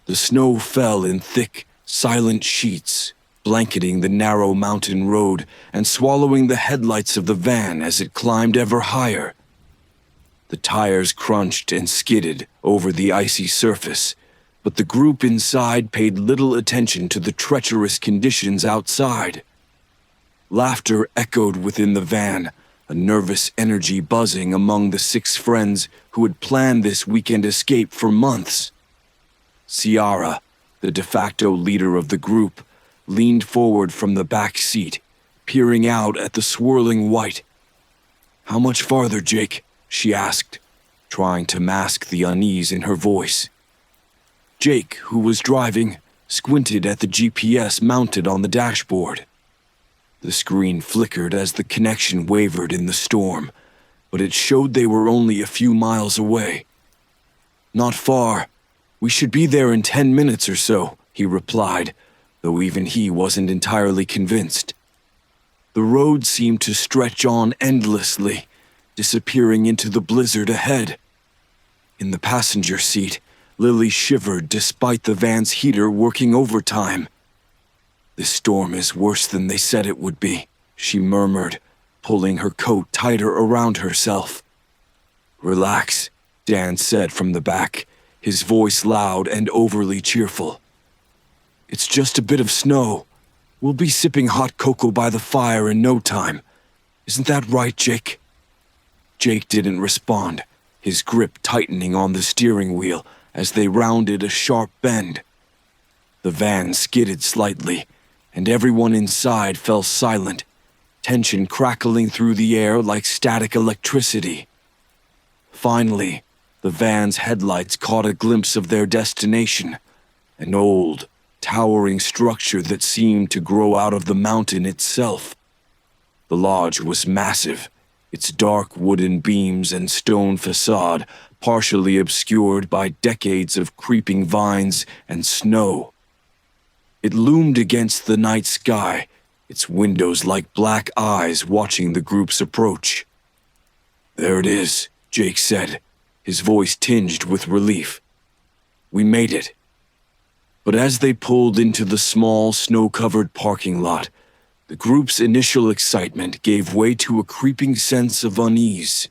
The snow fell in thick, silent sheets, blanketing the narrow mountain road and swallowing the headlights of the van as it climbed ever higher. The tires crunched and skidded over the icy surface, but the group inside paid little attention to the treacherous conditions outside. Laughter echoed within the van, a nervous energy buzzing among the 6 friends who had planned this weekend escape for months. Ciara, the de facto leader of the group, leaned forward from the back seat, peering out at the swirling white. "How much farther, Jake?" she asked, trying to mask the unease in her voice. Jake, who was driving, squinted at the GPS mounted on the dashboard. The screen flickered as the connection wavered in the storm, but it showed they were only a few miles away. "Not far. We should be there in 10 minutes or so," he replied, though even he wasn't entirely convinced. The road seemed to stretch on endlessly, disappearing into the blizzard ahead. In the passenger seat, Lily shivered despite the van's heater working overtime. "This storm is worse than they said it would be," she murmured, pulling her coat tighter around herself. "Relax," Dan said from the back, his voice loud and overly cheerful. "It's just a bit of snow. We'll be sipping hot cocoa by the fire in no time. Isn't that right, Jake?" Jake didn't respond, his grip tightening on the steering wheel as they rounded a sharp bend. The van skidded slightly, and everyone inside fell silent, tension crackling through the air like static electricity. Finally, the van's headlights caught a glimpse of their destination, an old, towering structure that seemed to grow out of the mountain itself. The lodge was massive, its dark wooden beams and stone facade partially obscured by decades of creeping vines and snow. It loomed against the night sky, its windows like black eyes watching the group's approach. "There it is," Jake said, his voice tinged with relief. "We made it." But as they pulled into the small, snow-covered parking lot, the group's initial excitement gave way to a creeping sense of unease.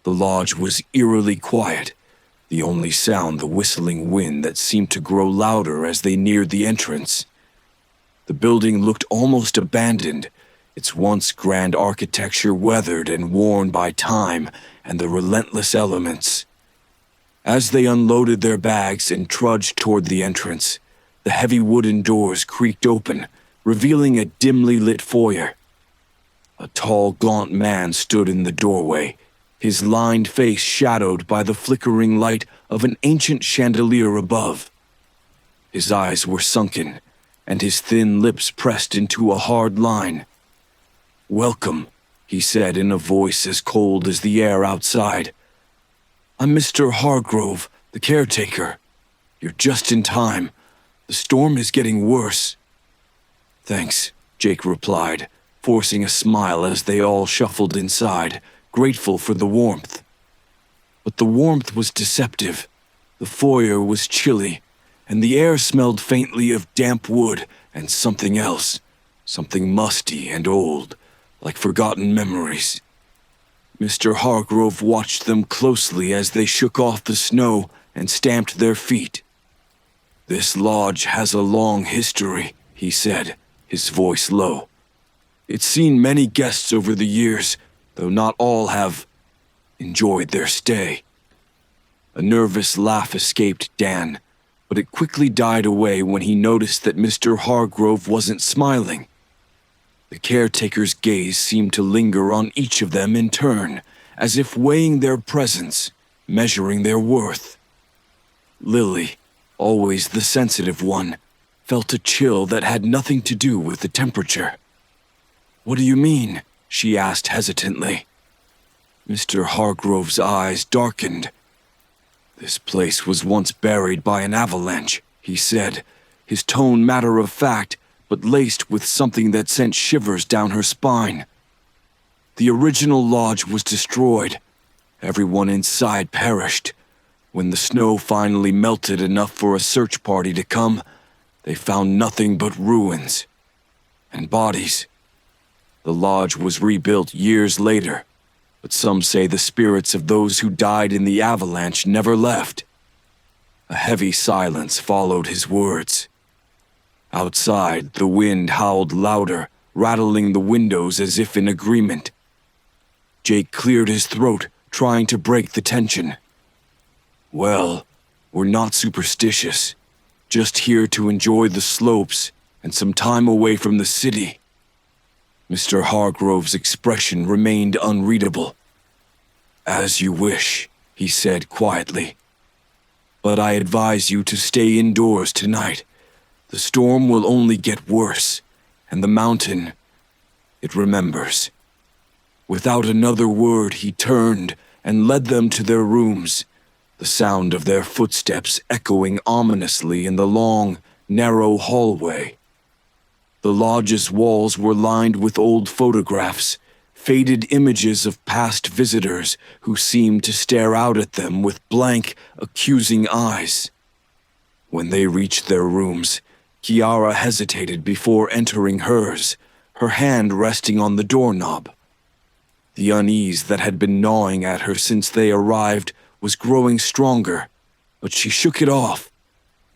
The lodge was eerily quiet, the only sound the whistling wind that seemed to grow louder as they neared the entrance. The building looked almost abandoned, its once grand architecture weathered and worn by time and the relentless elements. As they unloaded their bags and trudged toward the entrance, the heavy wooden doors creaked open, revealing a dimly lit foyer. A tall, gaunt man stood in the doorway, his lined face shadowed by the flickering light of an ancient chandelier above. His eyes were sunken, and his thin lips pressed into a hard line. "Welcome," he said in a voice as cold as the air outside. "I'm Mr. Hargrove, the caretaker. You're just in time. The storm is getting worse." "Thanks," Jake replied, forcing a smile as they all shuffled inside, grateful for the warmth. But the warmth was deceptive. The foyer was chilly, and the air smelled faintly of damp wood and something else, something musty and old, like forgotten memories. Mr. Hargrove watched them closely as they shook off the snow and stamped their feet. "This lodge has a long history," he said, his voice low. "It's seen many guests over the years, though not all have enjoyed their stay." A nervous laugh escaped Dan, but it quickly died away when he noticed that Mr. Hargrove wasn't smiling. The caretaker's gaze seemed to linger on each of them in turn, as if weighing their presence, measuring their worth. Lily, always the sensitive one, felt a chill that had nothing to do with the temperature. "What do you mean?" she asked hesitantly. Mr. Hargrove's eyes darkened. "This place was once buried by an avalanche," he said, his tone matter-of-fact, but laced with something that sent shivers down her spine. "The original lodge was destroyed. Everyone inside perished. When the snow finally melted enough for a search party to come, they found nothing but ruins and bodies. The lodge was rebuilt years later, but some say the spirits of those who died in the avalanche never left. A heavy silence followed his words. Outside, the wind howled louder, rattling the windows as if in agreement. Jake cleared his throat, trying to break the tension. Well, we're not superstitious, just here to enjoy the slopes and some time away from the city. Mr. Hargrove's expression remained unreadable. As you wish, he said quietly. But I advise you to stay indoors tonight. The storm will only get worse, and the mountain, it remembers. Without another word, he turned and led them to their rooms, the sound of their footsteps echoing ominously in the long, narrow hallway. The lodge's walls were lined with old photographs, faded images of past visitors who seemed to stare out at them with blank, accusing eyes. When they reached their rooms, Kiara hesitated before entering hers, her hand resting on the doorknob. The unease that had been gnawing at her since they arrived was growing stronger, but she shook it off.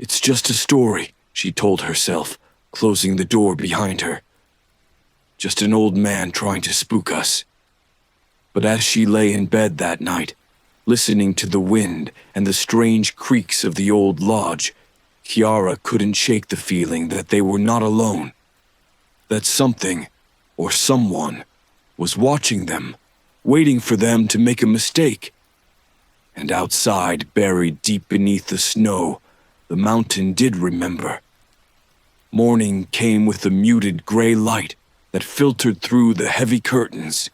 It's just a story, she told herself, closing the door behind her. Just an old man trying to spook us. But as she lay in bed that night, listening to the wind and the strange creaks of the old lodge, Kiara couldn't shake the feeling that they were not alone. That something, or someone, was watching them, waiting for them to make a mistake. And outside, buried deep beneath the snow, the mountain did remember. Morning came with a muted gray light that filtered through the heavy curtains,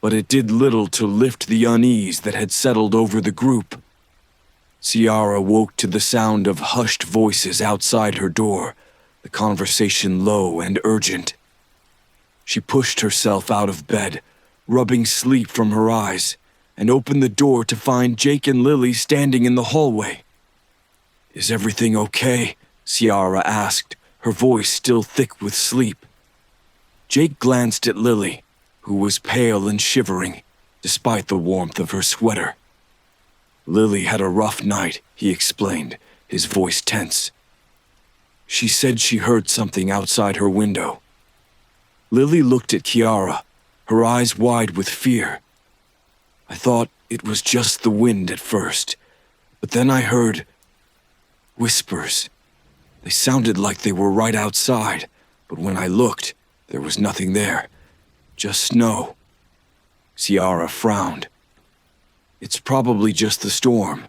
but it did little to lift the unease that had settled over the group. Ciara woke to the sound of hushed voices outside her door, the conversation low and urgent. She pushed herself out of bed, rubbing sleep from her eyes, and opened the door to find Jake and Lily standing in the hallway. "Is everything okay?" Ciara asked, her voice still thick with sleep. Jake glanced at Lily, who was pale and shivering, despite the warmth of her sweater. Lily had a rough night, he explained, his voice tense. She said she heard something outside her window. Lily looked at Kiara, her eyes wide with fear. I thought it was just the wind at first, but then I heard whispers. They sounded like they were right outside, but when I looked, there was nothing there, just snow. Ciara frowned. It's probably just the storm.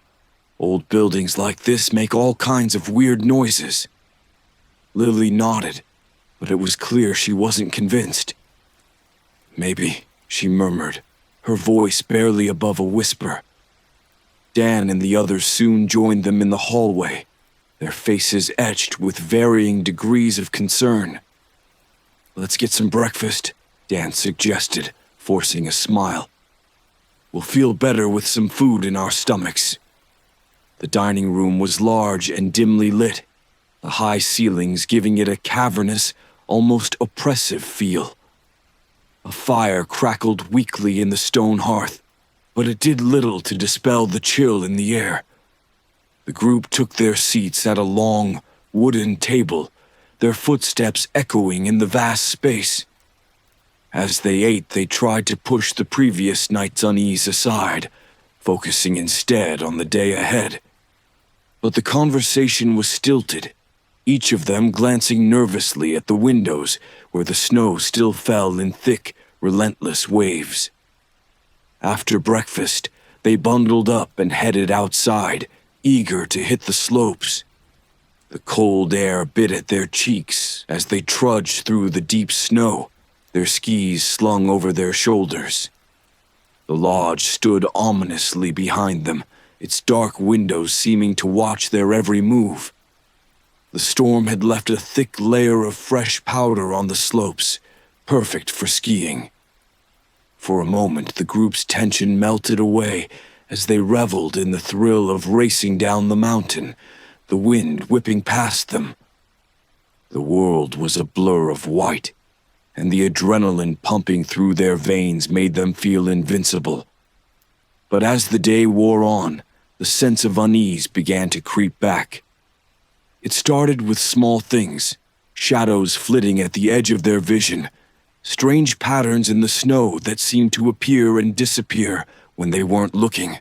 Old buildings like this make all kinds of weird noises. Lily nodded, but it was clear she wasn't convinced. Maybe, she murmured, her voice barely above a whisper. Dan and the others soon joined them in the hallway, their faces etched with varying degrees of concern. Let's get some breakfast, Dan suggested, forcing a smile. We'll feel better with some food in our stomachs. The dining room was large and dimly lit, the high ceilings giving it a cavernous, almost oppressive feel. A fire crackled weakly in the stone hearth, but it did little to dispel the chill in the air. The group took their seats at a long, wooden table, their footsteps echoing in the vast space. As they ate, they tried to push the previous night's unease aside, focusing instead on the day ahead. But the conversation was stilted, each of them glancing nervously at the windows where the snow still fell in thick, relentless waves. After breakfast, they bundled up and headed outside, eager to hit the slopes. The cold air bit at their cheeks as they trudged through the deep snow, their skis slung over their shoulders. The lodge stood ominously behind them, its dark windows seeming to watch their every move. The storm had left a thick layer of fresh powder on the slopes, perfect for skiing. For a moment, the group's tension melted away as they reveled in the thrill of racing down the mountain, the wind whipping past them. The world was a blur of white, and the adrenaline pumping through their veins made them feel invincible. But as the day wore on, the sense of unease began to creep back. It started with small things, shadows flitting at the edge of their vision, strange patterns in the snow that seemed to appear and disappear when they weren't looking.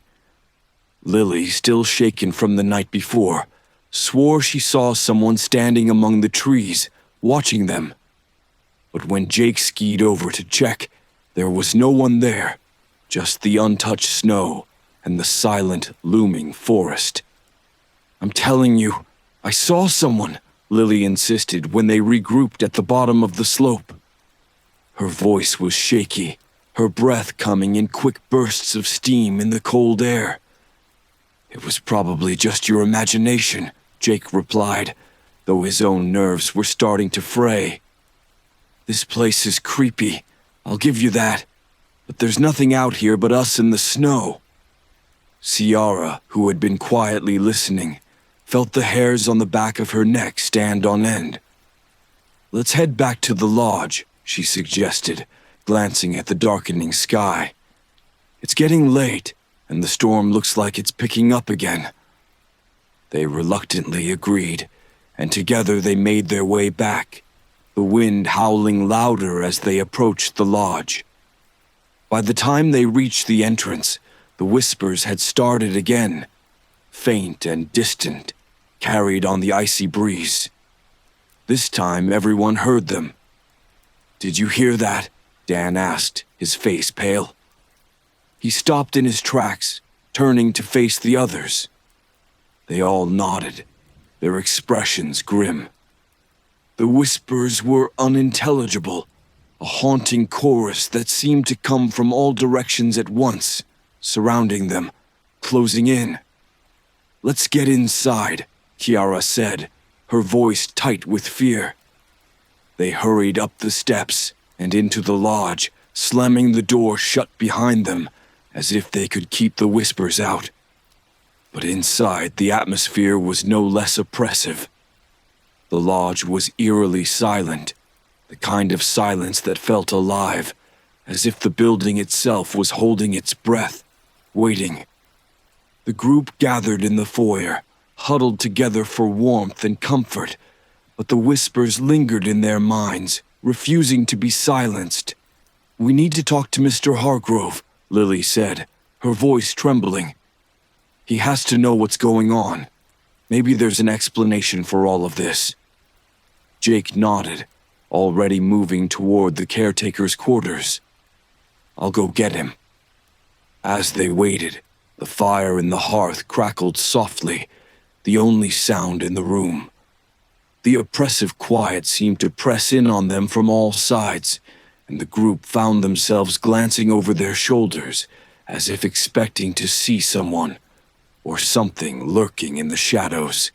Lily, still shaken from the night before, swore she saw someone standing among the trees, watching them. But when Jake skied over to check, there was no one there, just the untouched snow and the silent, looming forest. "I'm telling you, I saw someone," Lily insisted when they regrouped at the bottom of the slope. Her voice was shaky, her breath coming in quick bursts of steam in the cold air. "It was probably just your imagination," Jake replied, though his own nerves were starting to fray. "This place is creepy, I'll give you that, but there's nothing out here but us and the snow." Ciara, who had been quietly listening, felt the hairs on the back of her neck stand on end. "Let's head back to the lodge," she suggested, glancing at the darkening sky. "It's getting late, and the storm looks like it's picking up again." They reluctantly agreed, and together they made their way back, the wind howling louder as they approached the lodge. By the time they reached the entrance, the whispers had started again, faint and distant, carried on the icy breeze. This time everyone heard them. "Did you hear that?" Dan asked, his face pale. He stopped in his tracks, turning to face the others. They all nodded, their expressions grim. The whispers were unintelligible, a haunting chorus that seemed to come from all directions at once, surrounding them, closing in. "Let's get inside," Ciara said, her voice tight with fear. They hurried up the steps and into the lodge, slamming the door shut behind them, as if they could keep the whispers out. But inside, the atmosphere was no less oppressive. The lodge was eerily silent, the kind of silence that felt alive, as if the building itself was holding its breath, waiting. The group gathered in the foyer, huddled together for warmth and comfort, but the whispers lingered in their minds, refusing to be silenced. "We need to talk to Mr. Hargrove," Lily said, her voice trembling. "He has to know what's going on. Maybe there's an explanation for all of this." Jake nodded, already moving toward the caretaker's quarters. "I'll go get him." As they waited, the fire in the hearth crackled softly, the only sound in the room. The oppressive quiet seemed to press in on them from all sides, and the group found themselves glancing over their shoulders, as if expecting to see someone, or something lurking in the shadows.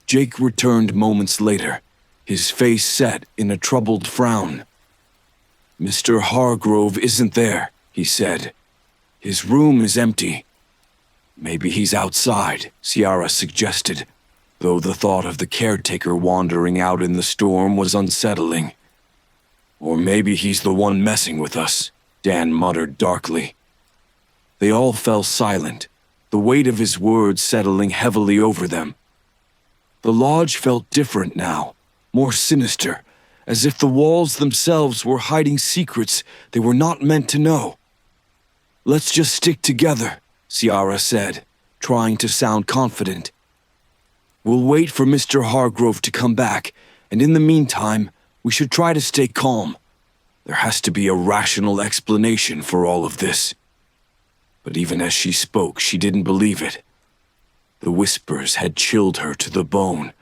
Jake returned moments later, his face set in a troubled frown. "Mr. Hargrove isn't there," he said. "His room is empty." "Maybe he's outside," Ciara suggested, though the thought of the caretaker wandering out in the storm was unsettling. "Or maybe he's the one messing with us," Dan muttered darkly. They all fell silent, the weight of his words settling heavily over them. The lodge felt different now, more sinister, as if the walls themselves were hiding secrets they were not meant to know. "Let's just stick together," Ciara said, trying to sound confident. "We'll wait for Mr. Hargrove to come back, and in the meantime, we should try to stay calm. There has to be a rational explanation for all of this." But even as she spoke, she didn't believe it. The whispers had chilled her to the bone,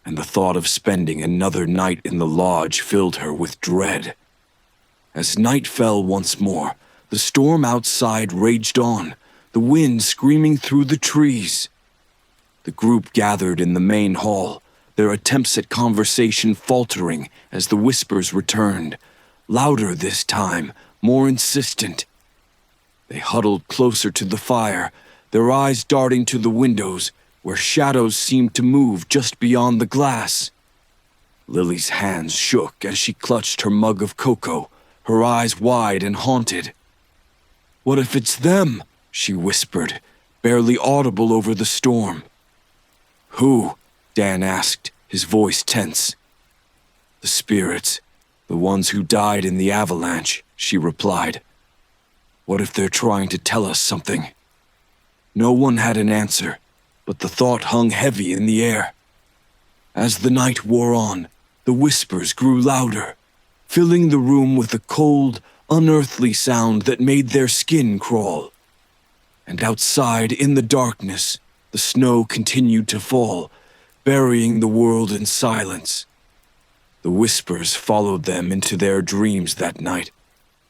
and the thought of spending another night in the lodge filled her with dread. As night fell once more, the storm outside raged on, the wind screaming through the trees. The group gathered in the main hall, their attempts at conversation faltering as the whispers returned, louder this time, more insistent. They huddled closer to the fire, their eyes darting to the windows, where shadows seemed to move just beyond the glass. Lily's hands shook as she clutched her mug of cocoa, her eyes wide and haunted. "What if it's them?" she whispered, barely audible over the storm. "Who?" Dan asked, his voice tense. "The spirits, the ones who died in the avalanche," she replied. "What if they're trying to tell us something?" No one had an answer, but the thought hung heavy in the air. As the night wore on, the whispers grew louder, filling the room with a cold, unearthly sound that made their skin crawl. And outside, in the darkness, the snow continued to fall, burying the world in silence. The whispers followed them into their dreams that night,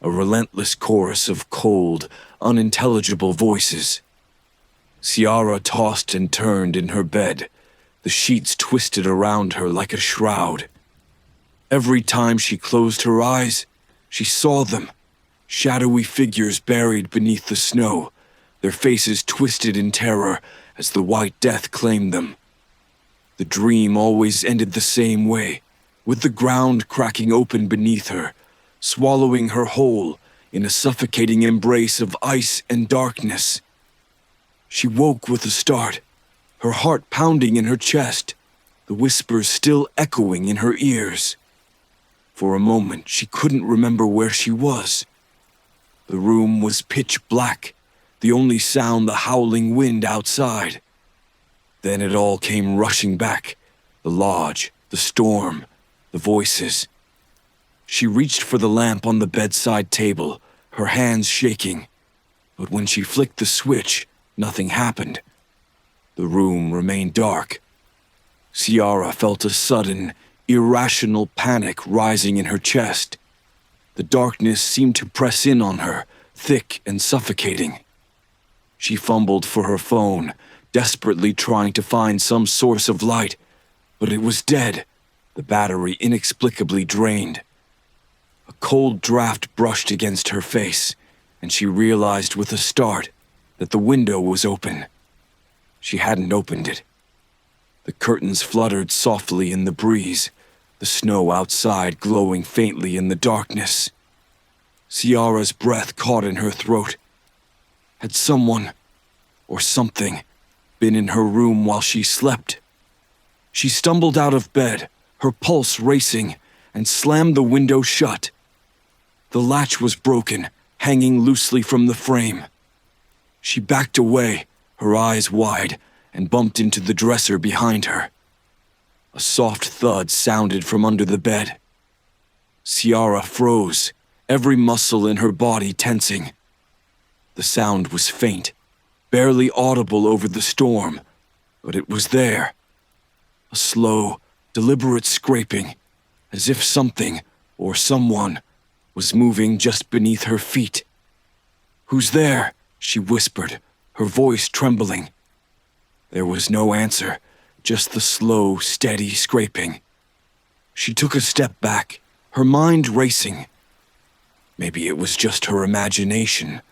a relentless chorus of cold, unintelligible voices. Ciara tossed and turned in her bed, the sheets twisted around her like a shroud. Every time she closed her eyes, she saw them, shadowy figures buried beneath the snow, their faces twisted in terror as the white death claimed them. The dream always ended the same way, with the ground cracking open beneath her, swallowing her whole in a suffocating embrace of ice and darkness. She woke with a start, her heart pounding in her chest, the whispers still echoing in her ears. For a moment, she couldn't remember where she was. The room was pitch black, the only sound the howling wind outside. Then it all came rushing back, the lodge, the storm, the voices. She reached for the lamp on the bedside table, her hands shaking. But when she flicked the switch, nothing happened. The room remained dark. Ciara felt a sudden, irrational panic rising in her chest. The darkness seemed to press in on her, thick and suffocating. She fumbled for her phone, desperately trying to find some source of light, but it was dead, the battery inexplicably drained. A cold draft brushed against her face, and she realized with a start that the window was open. She hadn't opened it. The curtains fluttered softly in the breeze, the snow outside glowing faintly in the darkness. Ciara's breath caught in her throat. Had someone, or something, been in her room while she slept? She stumbled out of bed, her pulse racing, and slammed the window shut. The latch was broken, hanging loosely from the frame. She backed away, her eyes wide, and bumped into the dresser behind her. A soft thud sounded from under the bed. Ciara froze, every muscle in her body tensing. The sound was faint, barely audible over the storm, but it was there. A slow, deliberate scraping, as if something, or someone, was moving just beneath her feet. "Who's there?" she whispered, her voice trembling. There was no answer, just the slow, steady scraping. She took a step back, her mind racing. Maybe it was just her imagination,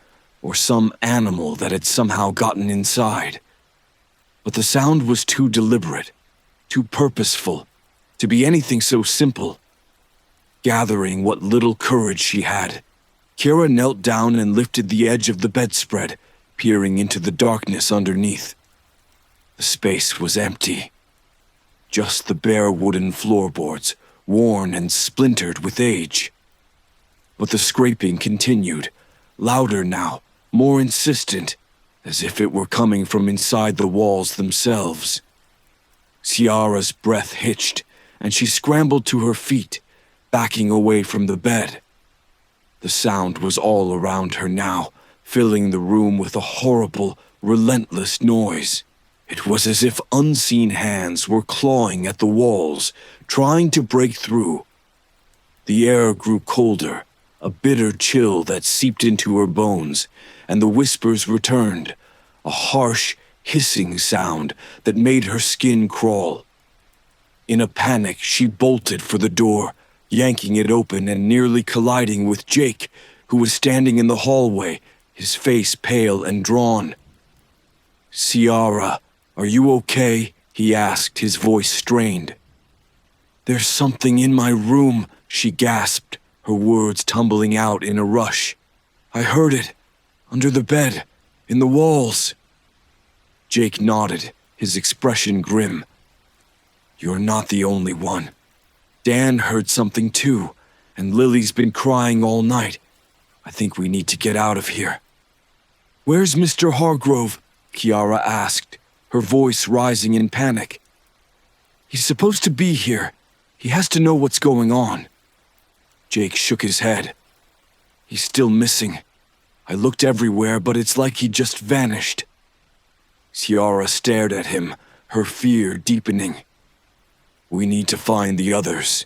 or some animal that had somehow gotten inside. But the sound was too deliberate, too purposeful, to be anything so simple. Gathering what little courage she had, Ciara knelt down and lifted the edge of the bedspread, peering into the darkness underneath. The space was empty. Just the bare wooden floorboards, worn and splintered with age. But the scraping continued, louder now, more insistent, as if it were coming from inside the walls themselves. Ciara's breath hitched, and she scrambled to her feet, backing away from the bed. The sound was all around her now, filling the room with a horrible, relentless noise. It was as if unseen hands were clawing at the walls, trying to break through. The air grew colder, a bitter chill that seeped into her bones, and the whispers returned, a harsh, hissing sound that made her skin crawl. In a panic, she bolted for the door, yanking it open and nearly colliding with Jake, who was standing in the hallway, his face pale and drawn. "Ciara, are you okay?" he asked, his voice strained. "There's something in my room," she gasped, her words tumbling out in a rush. "I heard it, under the bed, in the walls." Jake nodded, his expression grim. "You're not the only one. Dan heard something too, and Lily's been crying all night. I think we need to get out of here." "Where's Mr. Hargrove?" Ciara asked, her voice rising in panic. "He's supposed to be here. He has to know what's going on." Jake shook his head. "He's still missing. I looked everywhere, but it's like he just vanished." Ciara stared at him, her fear deepening. "We need to find the others."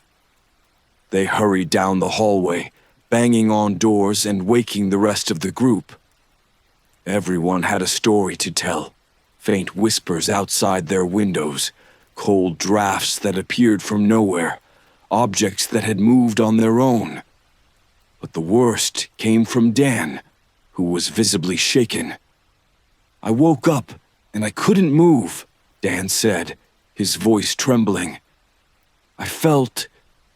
They hurried down the hallway, banging on doors and waking the rest of the group. Everyone had a story to tell, faint whispers outside their windows, cold drafts that appeared from nowhere, objects that had moved on their own. But the worst came from Dan, who was visibly shaken. "I woke up and I couldn't move," Dan said, his voice trembling. "I felt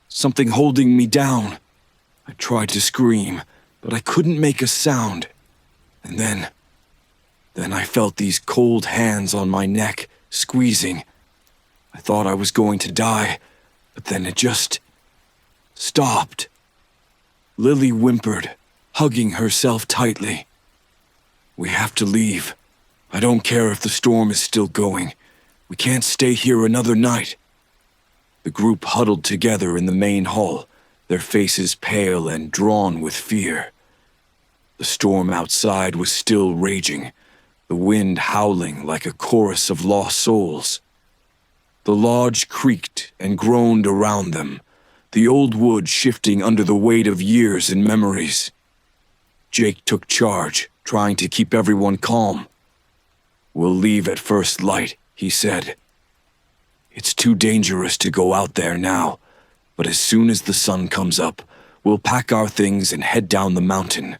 something holding me down. I tried to scream, but I couldn't make a sound. And then I felt these cold hands on my neck, squeezing. I thought I was going to die, but then it just stopped." Lily whimpered, hugging herself tightly. "We have to leave. I don't care if the storm is still going. We can't stay here another night." The group huddled together in the main hall, their faces pale and drawn with fear. The storm outside was still raging, the wind howling like a chorus of lost souls. The lodge creaked and groaned around them, the old wood shifting under the weight of years and memories. Jake took charge, trying to keep everyone calm. "We'll leave at first light," he said. "It's too dangerous to go out there now, but as soon as the sun comes up, we'll pack our things and head down the mountain.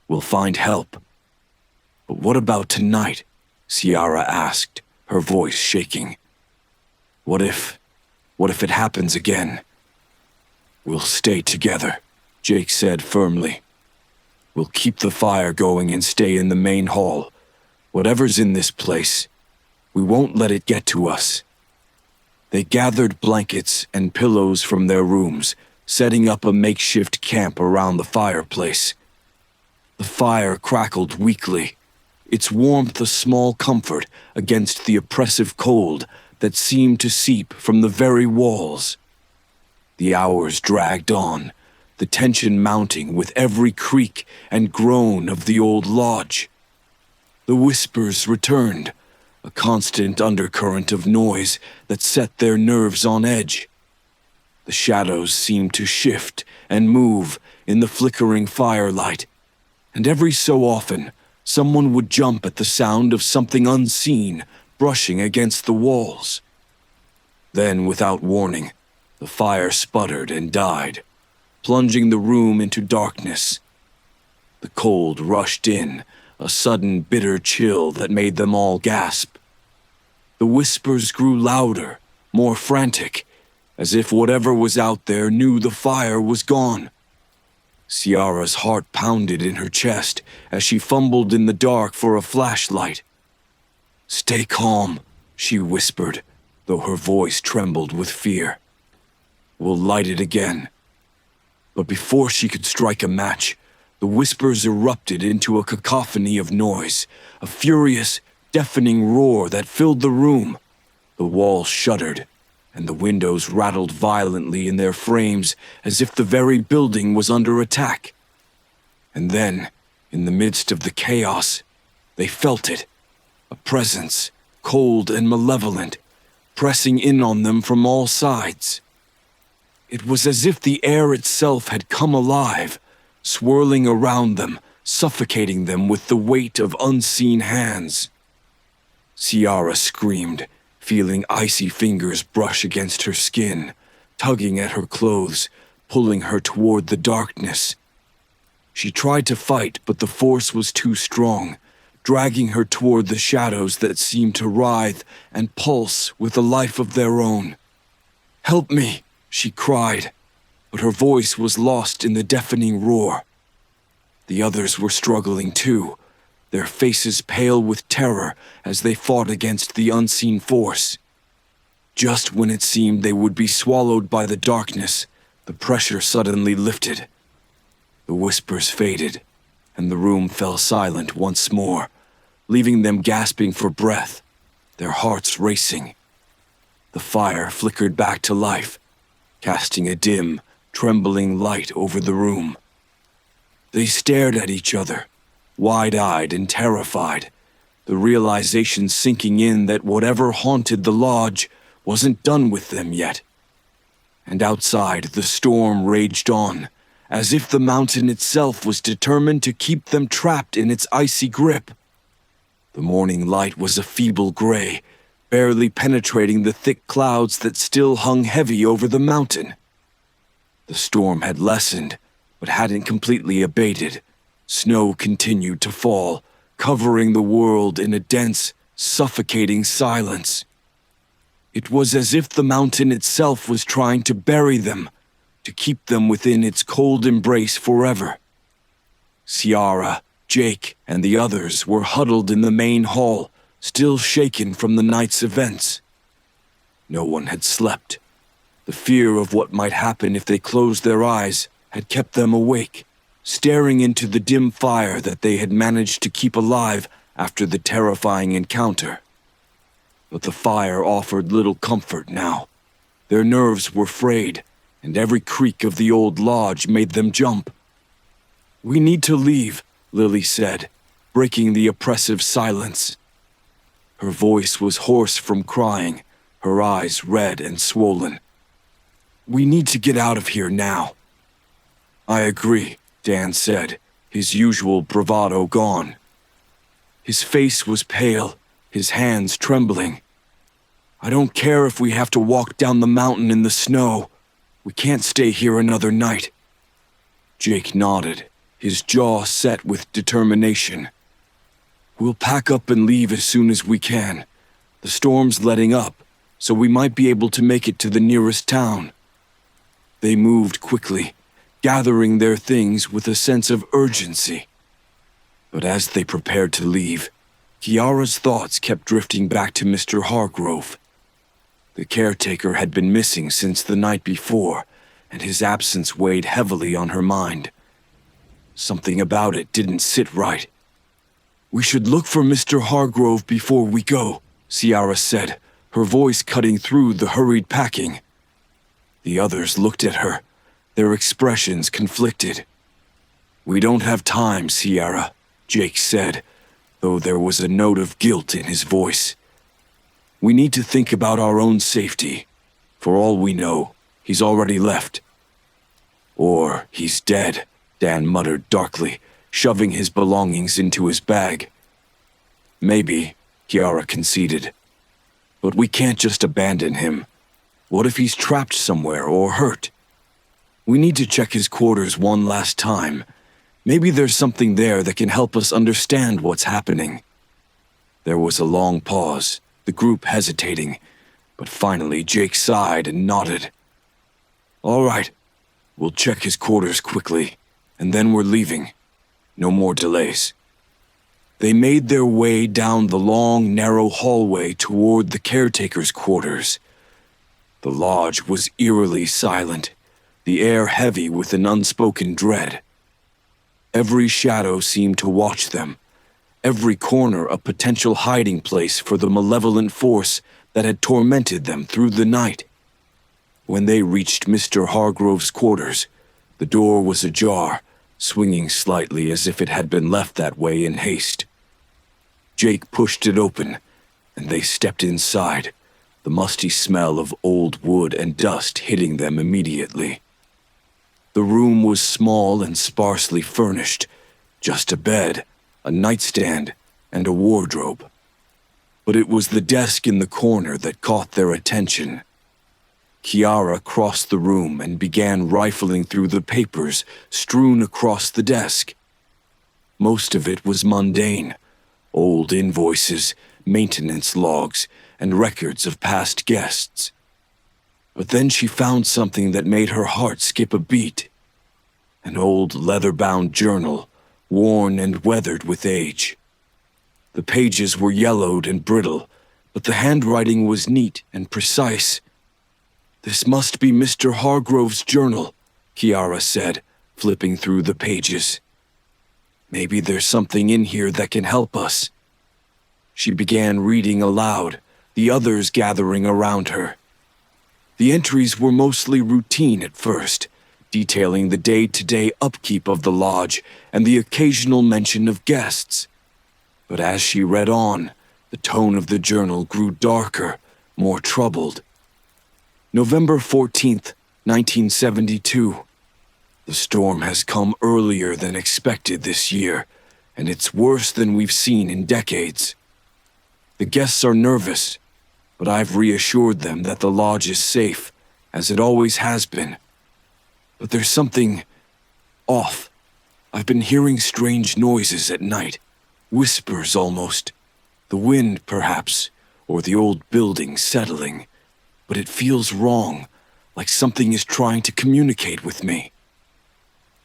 We'll find help." "But what about tonight?" Ciara asked, her voice shaking. What if it happens again?" "We'll stay together," Jake said firmly. "We'll keep the fire going and stay in the main hall. Whatever's in this place, we won't let it get to us." They gathered blankets and pillows from their rooms, setting up a makeshift camp around the fireplace. The fire crackled weakly, its warmth a small comfort against the oppressive cold that seemed to seep from the very walls. The hours dragged on, the tension mounting with every creak and groan of the old lodge. The whispers returned, a constant undercurrent of noise that set their nerves on edge. The shadows seemed to shift and move in the flickering firelight, and every so often, someone would jump at the sound of something unseen brushing against the walls. Then, without warning, the fire sputtered and died, plunging the room into darkness. The cold rushed in, a sudden bitter chill that made them all gasp. The whispers grew louder, more frantic, as if whatever was out there knew the fire was gone. Ciara's heart pounded in her chest as she fumbled in the dark for a flashlight. "Stay calm," she whispered, though her voice trembled with fear. "We'll light it again." But before she could strike a match, the whispers erupted into a cacophony of noise, a furious, deafening roar that filled the room. The walls shuddered, and the windows rattled violently in their frames as if the very building was under attack. And then, in the midst of the chaos, they felt it, a presence, cold and malevolent, pressing in on them from all sides. It was as if the air itself had come alive, swirling around them, suffocating them with the weight of unseen hands. Ciara screamed, feeling icy fingers brush against her skin, tugging at her clothes, pulling her toward the darkness. She tried to fight, but the force was too strong, dragging her toward the shadows that seemed to writhe and pulse with a life of their own. "Help me," she cried, but her voice was lost in the deafening roar. The others were struggling too, their faces pale with terror as they fought against the unseen force. Just when it seemed they would be swallowed by the darkness, the pressure suddenly lifted. The whispers faded, and the room fell silent once more, leaving them gasping for breath, their hearts racing. The fire flickered back to life, casting a dim, trembling light over the room. They stared at each other, wide-eyed and terrified, the realization sinking in that whatever haunted the lodge wasn't done with them yet. And outside, the storm raged on, as if the mountain itself was determined to keep them trapped in its icy grip. The morning light was a feeble gray, barely penetrating the thick clouds that still hung heavy over the mountain. The storm had lessened, but hadn't completely abated. Snow continued to fall, covering the world in a dense, suffocating silence. It was as if the mountain itself was trying to bury them, to keep them within its cold embrace forever. Ciara, Jake, and the others were huddled in the main hall, still shaken from the night's events. No one had slept. The fear of what might happen if they closed their eyes had kept them awake, staring into the dim fire that they had managed to keep alive after the terrifying encounter. But the fire offered little comfort now. Their nerves were frayed, and every creak of the old lodge made them jump. "We need to leave," Lily said, breaking the oppressive silence. Her voice was hoarse from crying, her eyes red and swollen. "We need to get out of here now." "I agree," Dan said, his usual bravado gone. His face was pale, his hands trembling. "I don't care if we have to walk down the mountain in the snow. We can't stay here another night." Jake nodded, his jaw set with determination. "We'll pack up and leave as soon as we can. The storm's letting up, so we might be able to make it to the nearest town." They moved quickly, gathering their things with a sense of urgency. But as they prepared to leave, Kiara's thoughts kept drifting back to Mr. Hargrove. The caretaker had been missing since the night before, and his absence weighed heavily on her mind. Something about it didn't sit right. "We should look for Mr. Hargrove before we go," Ciara said, her voice cutting through the hurried packing. The others looked at her, their expressions conflicted. "We don't have time, Ciara," Jake said, though there was a note of guilt in his voice. "We need to think about our own safety. For all we know, he's already left." "Or he's dead," Dan muttered darkly, shoving his belongings into his bag. "Maybe," Kiara conceded. "But we can't just abandon him. What if he's trapped somewhere or hurt? We need to check his quarters one last time. Maybe there's something there that can help us understand what's happening." There was a long pause, the group hesitating, but finally Jake sighed and nodded. "All right, we'll check his quarters quickly, and then we're leaving. No more delays." They made their way down the long, narrow hallway toward the caretaker's quarters. The lodge was eerily silent, the air heavy with an unspoken dread. Every shadow seemed to watch them, every corner a potential hiding place for the malevolent force that had tormented them through the night. When they reached Mr. Hargrove's quarters, the door was ajar, swinging slightly as if it had been left that way in haste. Jake pushed it open, and they stepped inside, the musty smell of old wood and dust hitting them immediately. The room was small and sparsely furnished, just a bed, a nightstand, and a wardrobe. But it was the desk in the corner that caught their attention. Kiara crossed the room and began rifling through the papers strewn across the desk. Most of it was mundane: old invoices, maintenance logs, and records of past guests. But then she found something that made her heart skip a beat. An old leather-bound journal, worn and weathered with age. The pages were yellowed and brittle, but the handwriting was neat and precise. "This must be Mr. Hargrove's journal," Kiara said, flipping through the pages. "Maybe there's something in here that can help us." She began reading aloud, the others gathering around her. The entries were mostly routine at first, detailing the day-to-day upkeep of the lodge and the occasional mention of guests. But as she read on, the tone of the journal grew darker, more troubled. November 14th, 1972. The storm has come earlier than expected this year, and it's worse than we've seen in decades. The guests are nervous, but I've reassured them that the lodge is safe, as it always has been. But there's something off. I've been hearing strange noises at night, whispers almost. The wind, perhaps, or the old building settling. But it feels wrong, like something is trying to communicate with me.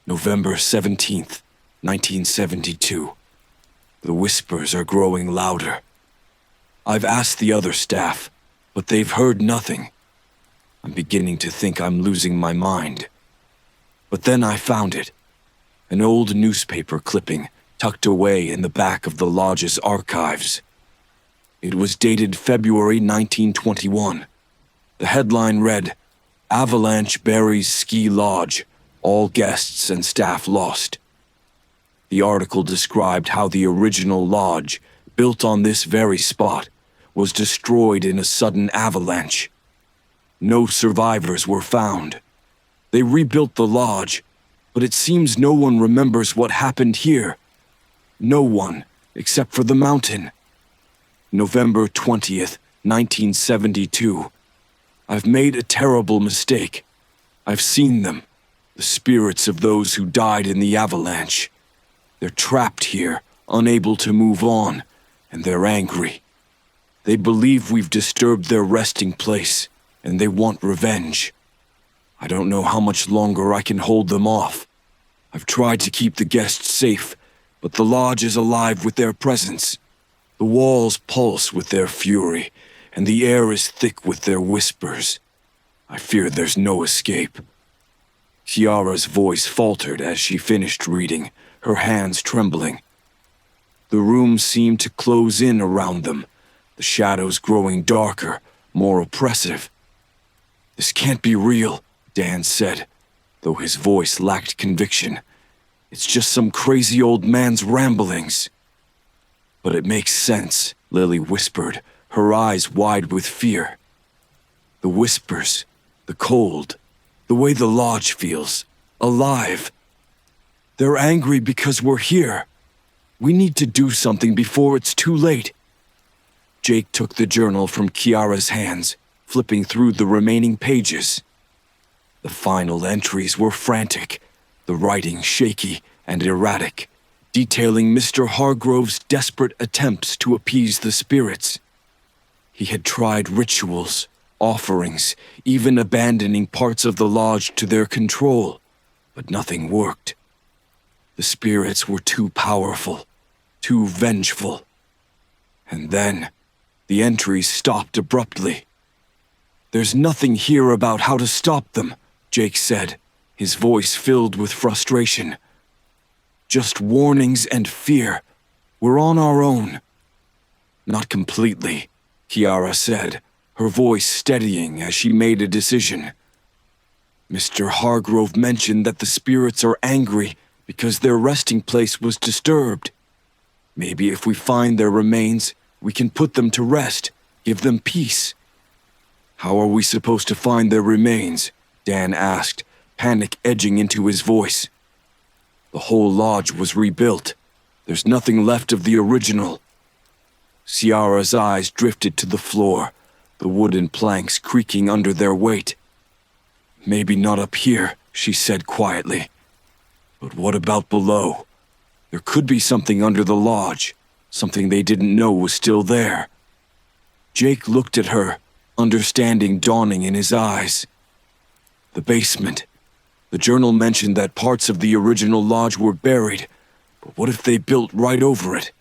November 17th, 1972. The whispers are growing louder. I've asked the other staff, but they've heard nothing. I'm beginning to think I'm losing my mind. But then I found it. An old newspaper clipping tucked away in the back of the lodge's archives. It was dated February 1921. The headline read, "Avalanche Buries Ski Lodge. All guests and staff lost." The article described how the original lodge, built on this very spot, was destroyed in a sudden avalanche. No survivors were found. They rebuilt the lodge, but it seems no one remembers what happened here. No one, except for the mountain. November 20th, 1972. I've made a terrible mistake. I've seen them, the spirits of those who died in the avalanche. They're trapped here, unable to move on, and they're angry. They believe we've disturbed their resting place, and they want revenge. I don't know how much longer I can hold them off. I've tried to keep the guests safe, but the lodge is alive with their presence. The walls pulse with their fury, and the air is thick with their whispers. I fear there's no escape. Kiara's voice faltered as she finished reading, her hands trembling. The room seemed to close in around them, the shadows growing darker, more oppressive. "This can't be real," Dan said, though his voice lacked conviction. "It's just some crazy old man's ramblings." "But it makes sense," Lily whispered, her eyes wide with fear. "The whispers, the cold, the way the lodge feels, alive. They're angry because we're here. We need to do something before it's too late." Jake took the journal from Kiara's hands, flipping through the remaining pages. The final entries were frantic, the writing shaky and erratic, detailing Mr. Hargrove's desperate attempts to appease the spirits. He had tried rituals, offerings, even abandoning parts of the lodge to their control, but nothing worked. The spirits were too powerful, too vengeful. And then, the entries stopped abruptly. "There's nothing here about how to stop them," Jake said, his voice filled with frustration. "Just warnings and fear. We're on our own." "Not completely," Kiara said, her voice steadying as she made a decision. "Mr. Hargrove mentioned that the spirits are angry because their resting place was disturbed. Maybe if we find their remains, we can put them to rest, give them peace." "How are we supposed to find their remains?" Dan asked, panic edging into his voice. "The whole lodge was rebuilt. There's nothing left of the original." Ciara's eyes drifted to the floor, the wooden planks creaking under their weight. Maybe not up here, she said quietly. But what about below? There could be something under the lodge, something they didn't know was still there. Jake looked at her, understanding dawning in his eyes. The basement. The journal mentioned that parts of the original lodge were buried, but what if they built right over it?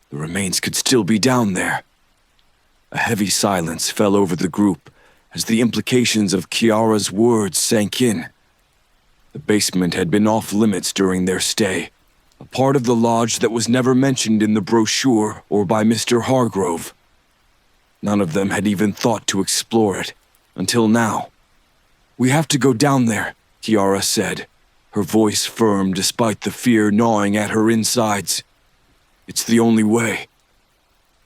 The remains could still be down there. A heavy silence fell over the group as the implications of Kiara's words sank in. The basement had been off limits during their stay, a part of the lodge that was never mentioned in the brochure or by Mr. Hargrove. None of them had even thought to explore it, until now. We have to go down there, Kiara said, her voice firm despite the fear gnawing at her insides. It's the only way.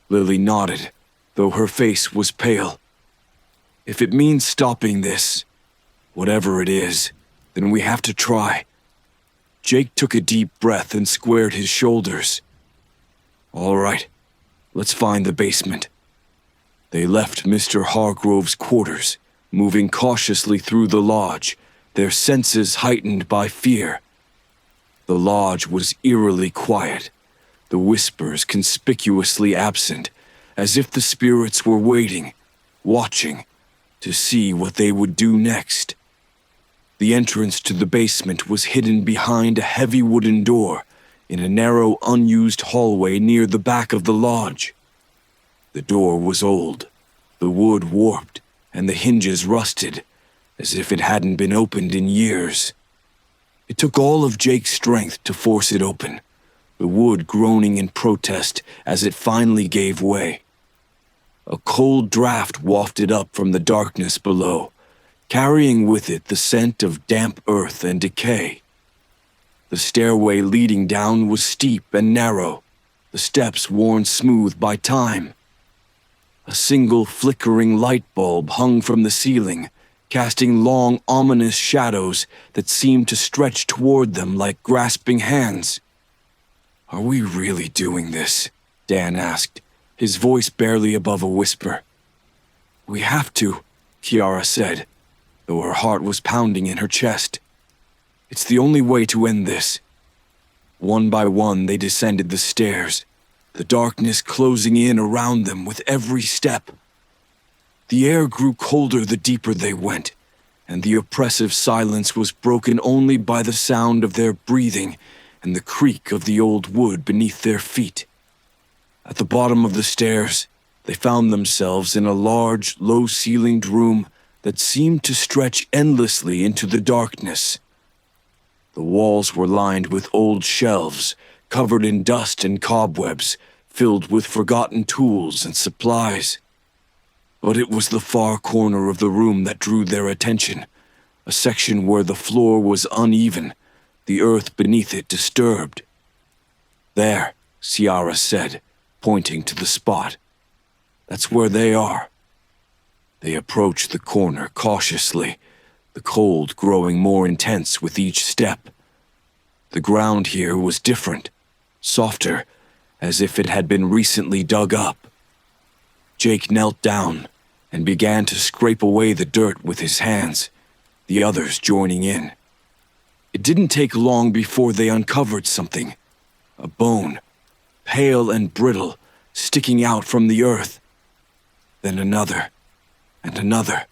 Lily nodded, though her face was pale. If it means stopping this, whatever it is, then we have to try. Jake took a deep breath and squared his shoulders. All right, let's find the basement. They left Mr. Hargrove's quarters, moving cautiously through the lodge, their senses heightened by fear. The lodge was eerily quiet, the whispers conspicuously absent, as if the spirits were waiting, watching, to see what they would do next. The entrance to the basement was hidden behind a heavy wooden door in a narrow, unused hallway near the back of the lodge. The door was old, the wood warped, and the hinges rusted, as if it hadn't been opened in years. It took all of Jake's strength to force it open, the wood groaning in protest as it finally gave way. A cold draft wafted up from the darkness below, carrying with it the scent of damp earth and decay. The stairway leading down was steep and narrow, the steps worn smooth by time. A single flickering light bulb hung from the ceiling, casting long, ominous shadows that seemed to stretch toward them like grasping hands. Are we really doing this? Dan asked, his voice barely above a whisper. We have to, Kiara said, though her heart was pounding in her chest. It's the only way to end this. One by one they descended the stairs, the darkness closing in around them with every step. The air grew colder the deeper they went, and the oppressive silence was broken only by the sound of their breathing and the creak of the old wood beneath their feet. At the bottom of the stairs, they found themselves in a large, low-ceilinged room that seemed to stretch endlessly into the darkness. The walls were lined with old shelves, covered in dust and cobwebs, filled with forgotten tools and supplies. But it was the far corner of the room that drew their attention, a section where the floor was uneven, the earth beneath it disturbed. There, Ciara said, pointing to the spot. That's where they are. They approached the corner cautiously, the cold growing more intense with each step. The ground here was different, softer, as if it had been recently dug up. Jake knelt down and began to scrape away the dirt with his hands, the others joining in. It didn't take long before they uncovered something, a bone, pale and brittle, sticking out from the earth. Then another, and another.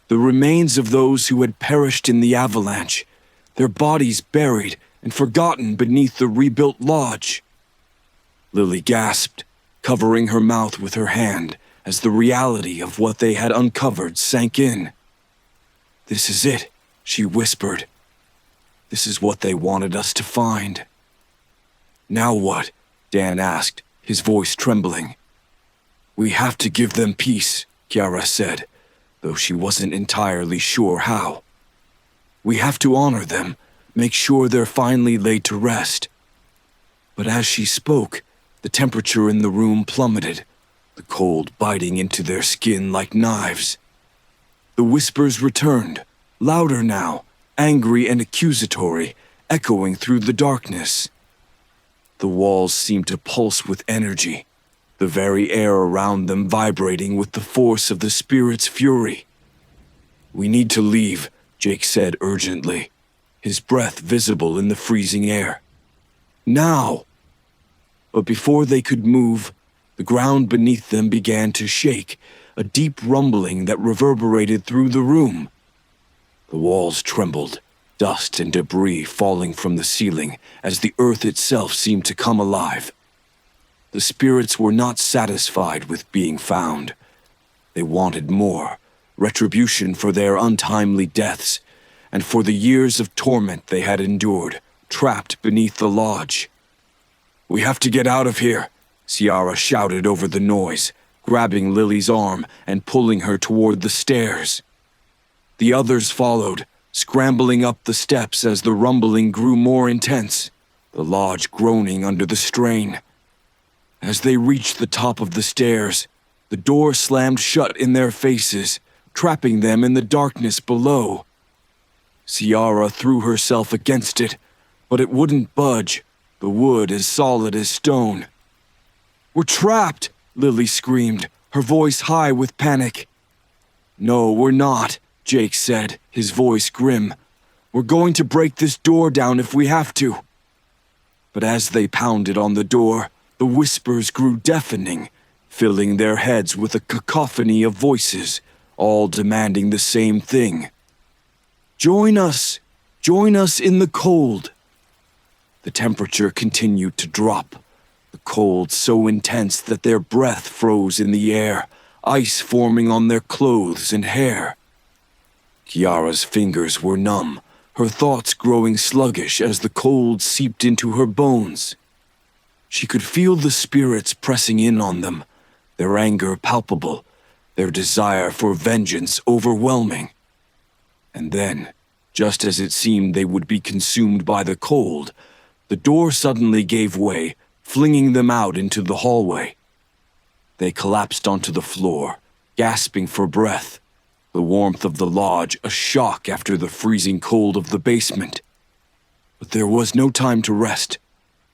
The remains of those who had perished in the avalanche, their bodies buried and forgotten beneath the rebuilt lodge. Lily gasped, covering her mouth with her hand as the reality of what they had uncovered sank in. This is it, she whispered. This is what they wanted us to find. Now what? Dan asked, his voice trembling. We have to give them peace, Kiara said, though she wasn't entirely sure how. We have to honor them, make sure they're finally laid to rest. But as she spoke, the temperature in the room plummeted, the cold biting into their skin like knives. The whispers returned, louder now, angry and accusatory, echoing through the darkness. The walls seemed to pulse with energy, the very air around them vibrating with the force of the spirit's fury. We need to leave, Jake said urgently, his breath visible in the freezing air. Now! But before they could move, the ground beneath them began to shake, a deep rumbling that reverberated through the room. The walls trembled, dust and debris falling from the ceiling as the earth itself seemed to come alive. The spirits were not satisfied with being found. They wanted more, retribution for their untimely deaths, and for the years of torment they had endured, trapped beneath the lodge. "We have to get out of here," Ciara shouted over the noise, grabbing Lily's arm and pulling her toward the stairs. The others followed, scrambling up the steps as the rumbling grew more intense, the lodge groaning under the strain. As they reached the top of the stairs, the door slammed shut in their faces, trapping them in the darkness below. Ciara threw herself against it, but it wouldn't budge, the wood as solid as stone. "We're trapped!" Lily screamed, her voice high with panic. "No, we're not," Jake said, his voice grim. "We're going to break this door down if we have to." But as they pounded on the door, the whispers grew deafening, filling their heads with a cacophony of voices, all demanding the same thing. "Join us! Join us in the cold!" The temperature continued to drop, the cold so intense that their breath froze in the air, ice forming on their clothes and hair. Kiara's fingers were numb, her thoughts growing sluggish as the cold seeped into her bones. She could feel the spirits pressing in on them, their anger palpable, their desire for vengeance overwhelming. And then, just as it seemed they would be consumed by the cold, the door suddenly gave way, flinging them out into the hallway. They collapsed onto the floor, gasping for breath, the warmth of the lodge a shock after the freezing cold of the basement. But there was no time to rest.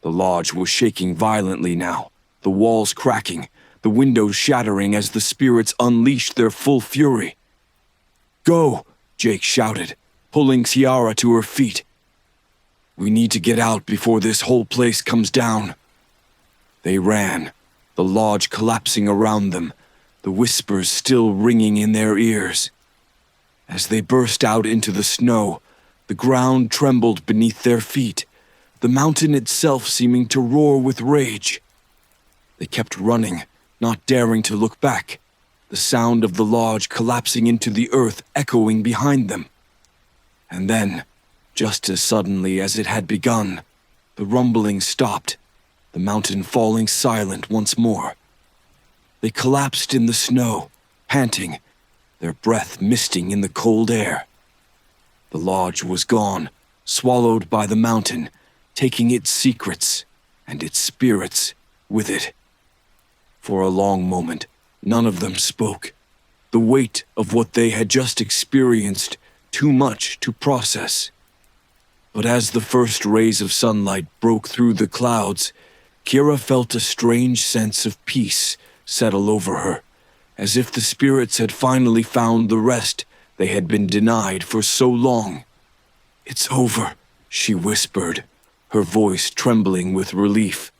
The lodge was shaking violently now, the walls cracking, the windows shattering as the spirits unleashed their full fury. "Go!" Jake shouted, pulling Ciara to her feet. "We need to get out before this whole place comes down." They ran, the lodge collapsing around them, the whispers still ringing in their ears. As they burst out into the snow, the ground trembled beneath their feet, the mountain itself seeming to roar with rage. They kept running, not daring to look back, the sound of the lodge collapsing into the earth echoing behind them. And then, just as suddenly as it had begun, the rumbling stopped, the mountain falling silent once more. They collapsed in the snow, panting, their breath misting in the cold air. The lodge was gone, swallowed by the mountain, taking its secrets and its spirits with it. For a long moment, none of them spoke, the weight of what they had just experienced too much to process. But as the first rays of sunlight broke through the clouds, Kira felt a strange sense of peace settle over her, as if the spirits had finally found the rest they had been denied for so long. "It's over," she whispered, her voice trembling with relief.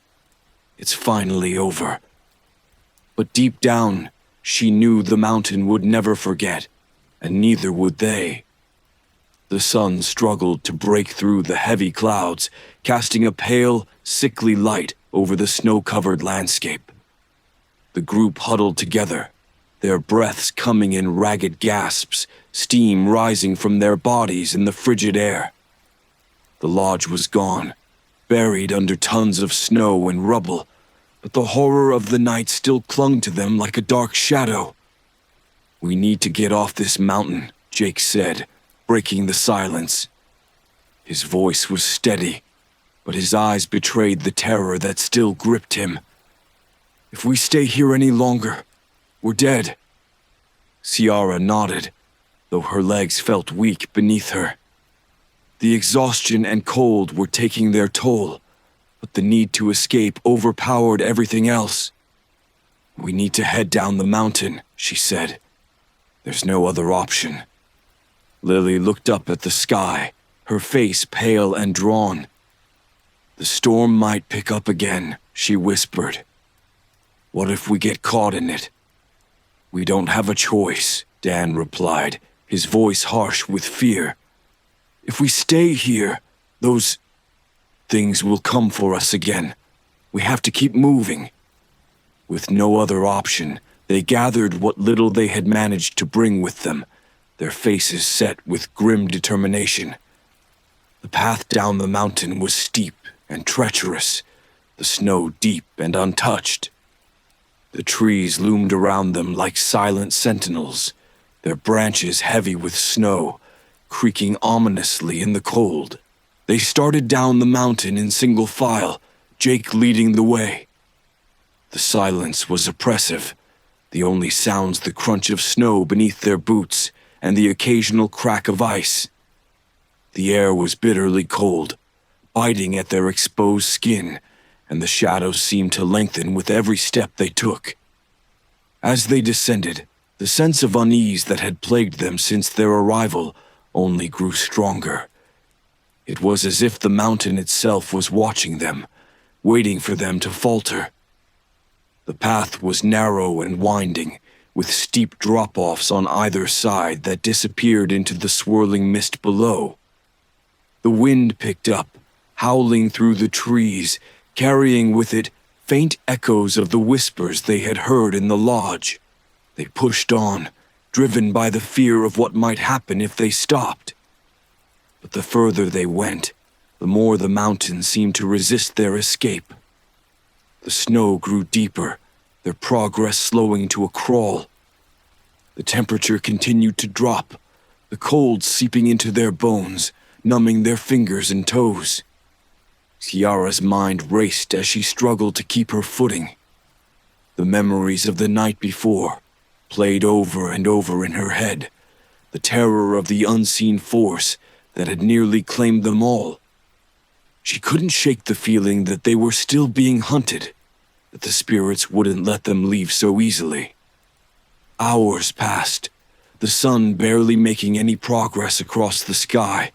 "It's finally over." But deep down, she knew the mountain would never forget, and neither would they. The sun struggled to break through the heavy clouds, casting a pale, sickly light over the snow-covered landscape. The group huddled together, their breaths coming in ragged gasps, steam rising from their bodies in the frigid air. The lodge was gone, buried under tons of snow and rubble, but the horror of the night still clung to them like a dark shadow. "We need to get off this mountain," Jake said, breaking the silence. His voice was steady, but his eyes betrayed the terror that still gripped him. "If we stay here any longer, we're dead." Ciara nodded, though her legs felt weak beneath her. The exhaustion and cold were taking their toll, but the need to escape overpowered everything else. "We need to head down the mountain," she said. "There's no other option." Lily looked up at the sky, her face pale and drawn. "The storm might pick up again," she whispered. "What if we get caught in it?" "We don't have a choice," Dan replied, his voice harsh with fear. "If we stay here, those things will come for us again. We have to keep moving." With no other option, they gathered what little they had managed to bring with them, their faces set with grim determination. The path down the mountain was steep and treacherous, the snow deep and untouched. The trees loomed around them like silent sentinels, their branches heavy with snow, creaking ominously in the cold. They started down the mountain in single file, Jake leading the way. The silence was oppressive, the only sounds the crunch of snow beneath their boots and the occasional crack of ice. The air was bitterly cold, biting at their exposed skin, and the shadows seemed to lengthen with every step they took. As they descended, the sense of unease that had plagued them since their arrival only grew stronger. It was as if the mountain itself was watching them, waiting for them to falter. The path was narrow and winding, with steep drop-offs on either side that disappeared into the swirling mist below. The wind picked up, howling through the trees, carrying with it faint echoes of the whispers they had heard in the lodge. They pushed on, driven by the fear of what might happen if they stopped. But the further they went, the more the mountain seemed to resist their escape. The snow grew deeper, their progress slowing to a crawl. The temperature continued to drop, the cold seeping into their bones, numbing their fingers and toes. Ciara's mind raced as she struggled to keep her footing. The memories of the night before played over and over in her head, the terror of the unseen force that had nearly claimed them all. She couldn't shake the feeling that they were still being hunted, that the spirits wouldn't let them leave so easily. Hours passed, the sun barely making any progress across the sky.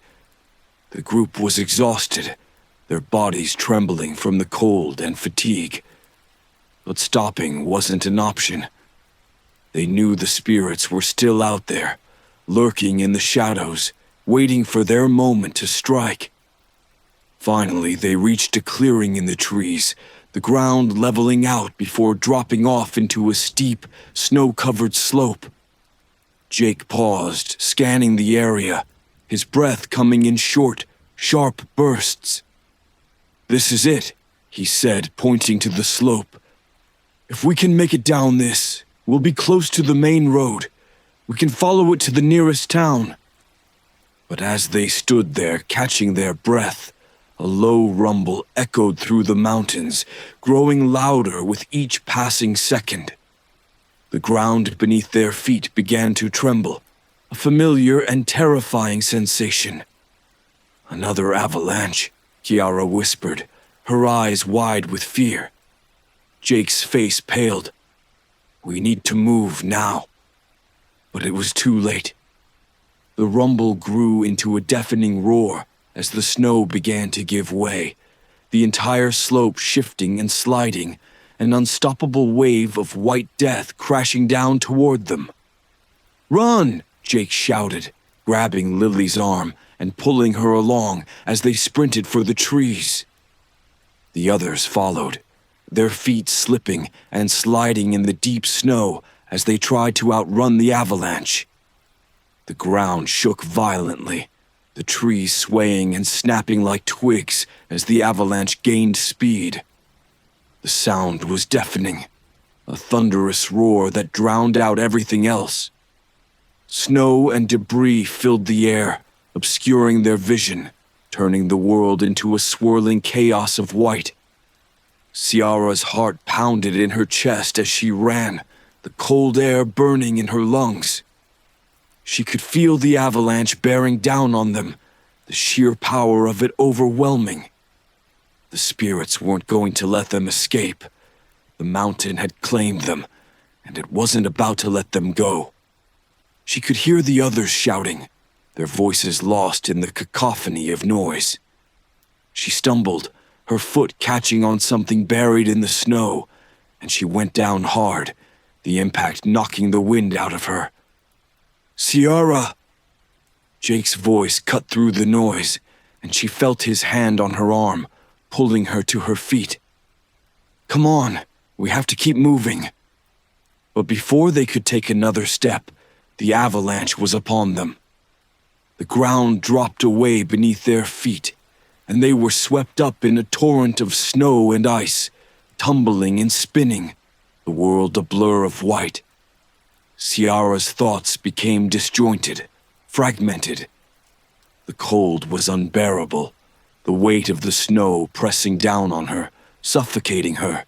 The group was exhausted, their bodies trembling from the cold and fatigue. But stopping wasn't an option. They knew the spirits were still out there, lurking in the shadows, waiting for their moment to strike. Finally, they reached a clearing in the trees, the ground leveling out before dropping off into a steep, snow-covered slope. Jake paused, scanning the area, his breath coming in short, sharp bursts. "This is it," he said, pointing to the slope. "If we can make it down this, we'll be close to the main road. We can follow it to the nearest town." But as they stood there, catching their breath, a low rumble echoed through the mountains, growing louder with each passing second. The ground beneath their feet began to tremble, a familiar and terrifying sensation. "Another avalanche," Ciara whispered, her eyes wide with fear. Jake's face paled. "We need to move now." But it was too late. The rumble grew into a deafening roar as the snow began to give way, the entire slope shifting and sliding, an unstoppable wave of white death crashing down toward them. "Run!" Jake shouted, grabbing Lily's arm and pulling her along as they sprinted for the trees. The others followed, their feet slipping and sliding in the deep snow as they tried to outrun the avalanche. The ground shook violently, the trees swaying and snapping like twigs as the avalanche gained speed. The sound was deafening, a thunderous roar that drowned out everything else. Snow and debris filled the air, obscuring their vision, turning the world into a swirling chaos of white. Ciara's heart pounded in her chest as she ran, the cold air burning in her lungs. She could feel the avalanche bearing down on them, the sheer power of it overwhelming. The spirits weren't going to let them escape. The mountain had claimed them, and it wasn't about to let them go. She could hear the others shouting, their voices lost in the cacophony of noise. She stumbled, her foot catching on something buried in the snow, and she went down hard, the impact knocking the wind out of her. "Ciara!" Jake's voice cut through the noise, and she felt his hand on her arm, pulling her to her feet. "Come on, we have to keep moving." But before they could take another step, the avalanche was upon them. The ground dropped away beneath their feet, and they were swept up in a torrent of snow and ice, tumbling and spinning, the world a blur of white. Ciara's thoughts became disjointed, fragmented. The cold was unbearable, the weight of the snow pressing down on her, suffocating her.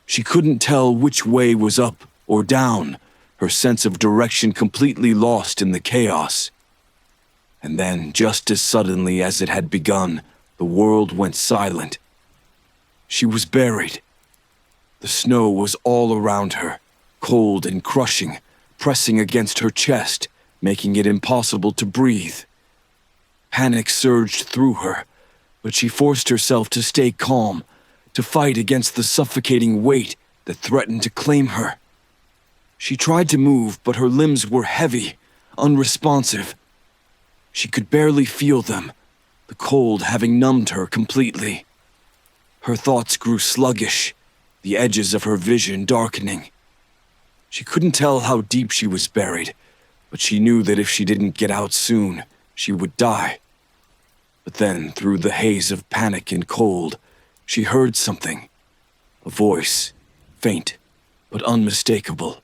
She couldn't tell which way was up or down, her sense of direction completely lost in the chaos. And then, just as suddenly as it had begun, the world went silent. She was buried. The snow was all around her, cold and crushing, pressing against her chest, making it impossible to breathe. Panic surged through her, but she forced herself to stay calm, to fight against the suffocating weight that threatened to claim her. She tried to move, but her limbs were heavy, unresponsive. She could barely feel them, the cold having numbed her completely. Her thoughts grew sluggish, the edges of her vision darkening. She couldn't tell how deep she was buried, but she knew that if she didn't get out soon, she would die. But then, through the haze of panic and cold, she heard something. A voice, faint, but unmistakable.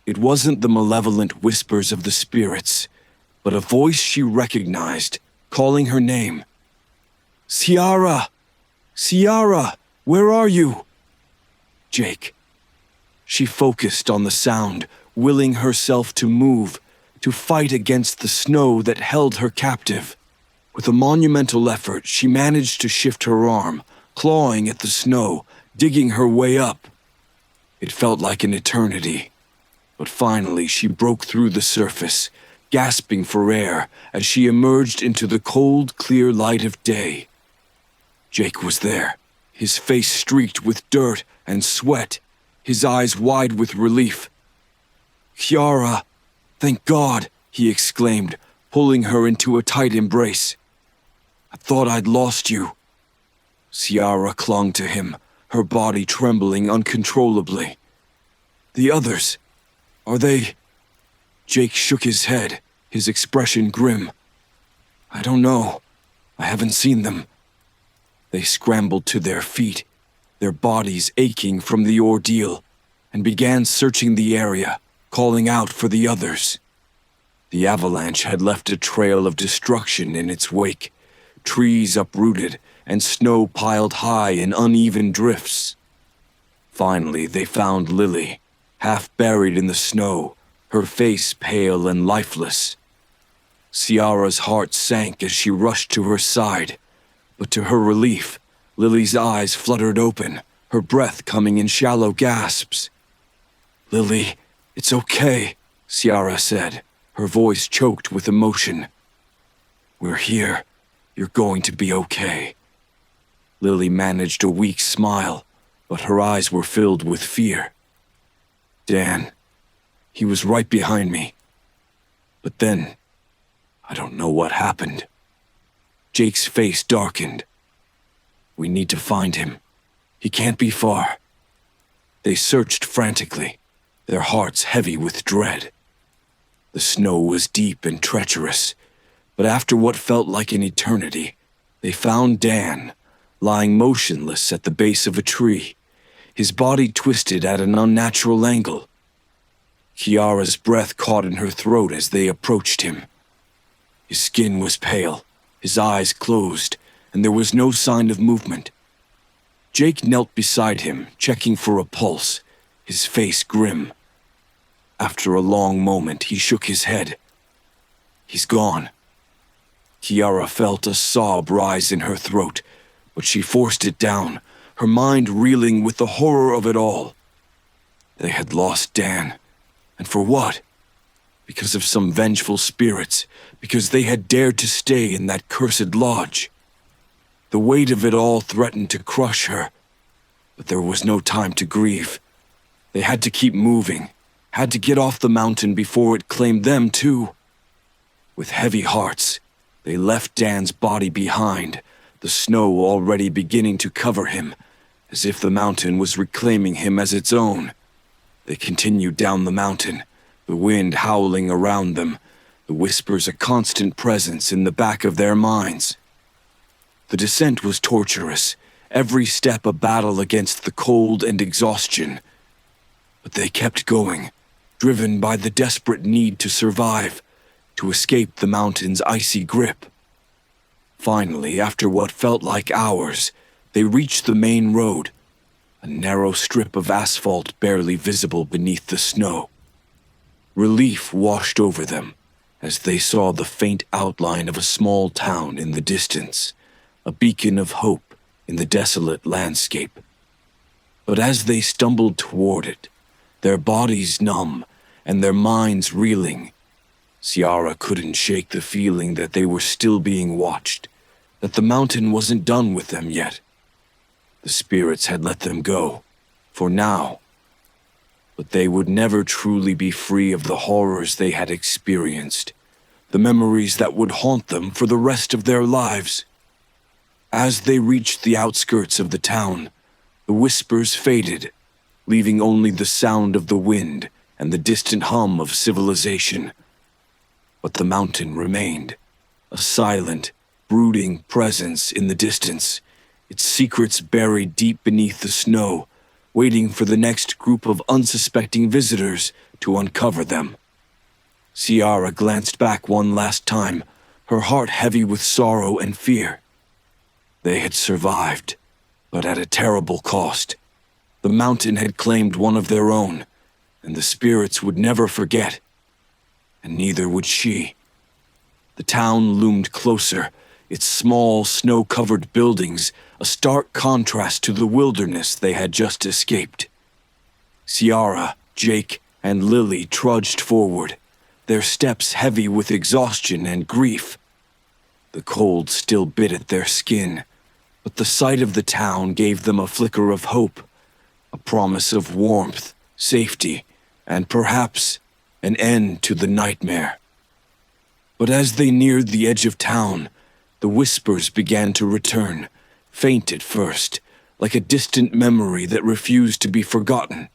It wasn't the malevolent whispers of the spirits, but a voice she recognized, calling her name. "Ciara! Ciara! Where are you?" Jake. She focused on the sound, willing herself to move, to fight against the snow that held her captive. With a monumental effort, she managed to shift her arm, clawing at the snow, digging her way up. It felt like an eternity, but finally she broke through the surface, gasping for air as she emerged into the cold, clear light of day. Jake was there, his face streaked with dirt and sweat, his eyes wide with relief. "Ciara, thank God," he exclaimed, pulling her into a tight embrace. "I thought I'd lost you." Ciara clung to him, her body trembling uncontrollably. "The others, are they—" Jake shook his head, his expression grim. "I don't know. I haven't seen them." They scrambled to their feet, their bodies aching from the ordeal, and began searching the area, calling out for the others. The avalanche had left a trail of destruction in its wake, trees uprooted and snow piled high in uneven drifts. Finally, they found Lily, half buried in the snow, her face pale and lifeless. Ciara's heart sank as she rushed to her side, but to her relief, Lily's eyes fluttered open, her breath coming in shallow gasps. "Lily, it's okay," Ciara said, her voice choked with emotion. "We're here. You're going to be okay." Lily managed a weak smile, but her eyes were filled with fear. "Dan, he was right behind me. But then, I don't know what happened." Jake's face darkened. "We need to find him. He can't be far." They searched frantically, their hearts heavy with dread. The snow was deep and treacherous, but after what felt like an eternity, they found Dan, lying motionless at the base of a tree, his body twisted at an unnatural angle. Ciara's breath caught in her throat as they approached him. His skin was pale, his eyes closed, and there was no sign of movement. Jake knelt beside him, checking for a pulse, his face grim. After a long moment, he shook his head. "He's gone." Ciara felt a sob rise in her throat, but she forced it down, her mind reeling with the horror of it all. They had lost Dan, and for what? because of some vengeful spirits, because they had dared to stay in that cursed lodge. The weight of it all threatened to crush her, but there was no time to grieve. They had to keep moving, had to get off the mountain before it claimed them too. With heavy hearts, they left Dan's body behind, the snow already beginning to cover him, as if the mountain was reclaiming him as its own. They continued down the mountain, the wind howling around them, the whispers a constant presence in the back of their minds. The descent was torturous, every step a battle against the cold and exhaustion. But they kept going, driven by the desperate need to survive, to escape the mountain's icy grip. Finally, after what felt like hours, they reached the main road, a narrow strip of asphalt barely visible beneath the snow. Relief washed over them as they saw the faint outline of a small town in the distance, a beacon of hope in the desolate landscape. But as they stumbled toward it, their bodies numb and their minds reeling, Ciara couldn't shake the feeling that they were still being watched, that the mountain wasn't done with them yet. The spirits had let them go, for now, but they would never truly be free of the horrors they had experienced, the memories that would haunt them for the rest of their lives. As they reached the outskirts of the town, the whispers faded, leaving only the sound of the wind and the distant hum of civilization. But the mountain remained, a silent, brooding presence in the distance, its secrets buried deep beneath the snow, waiting for the next group of unsuspecting visitors to uncover them. Ciara glanced back one last time, her heart heavy with sorrow and fear. They had survived, but at a terrible cost. The mountain had claimed one of their own, and the spirits would never forget. And neither would she. The town loomed closer, its small, snow-covered buildings a stark contrast to the wilderness they had just escaped. Ciara, Jake, and Lily trudged forward, their steps heavy with exhaustion and grief. The cold still bit at their skin, but the sight of the town gave them a flicker of hope, a promise of warmth, safety, and perhaps an end to the nightmare. But as they neared the edge of town, the whispers began to return, faint at first, like a distant memory that refused to be forgotten.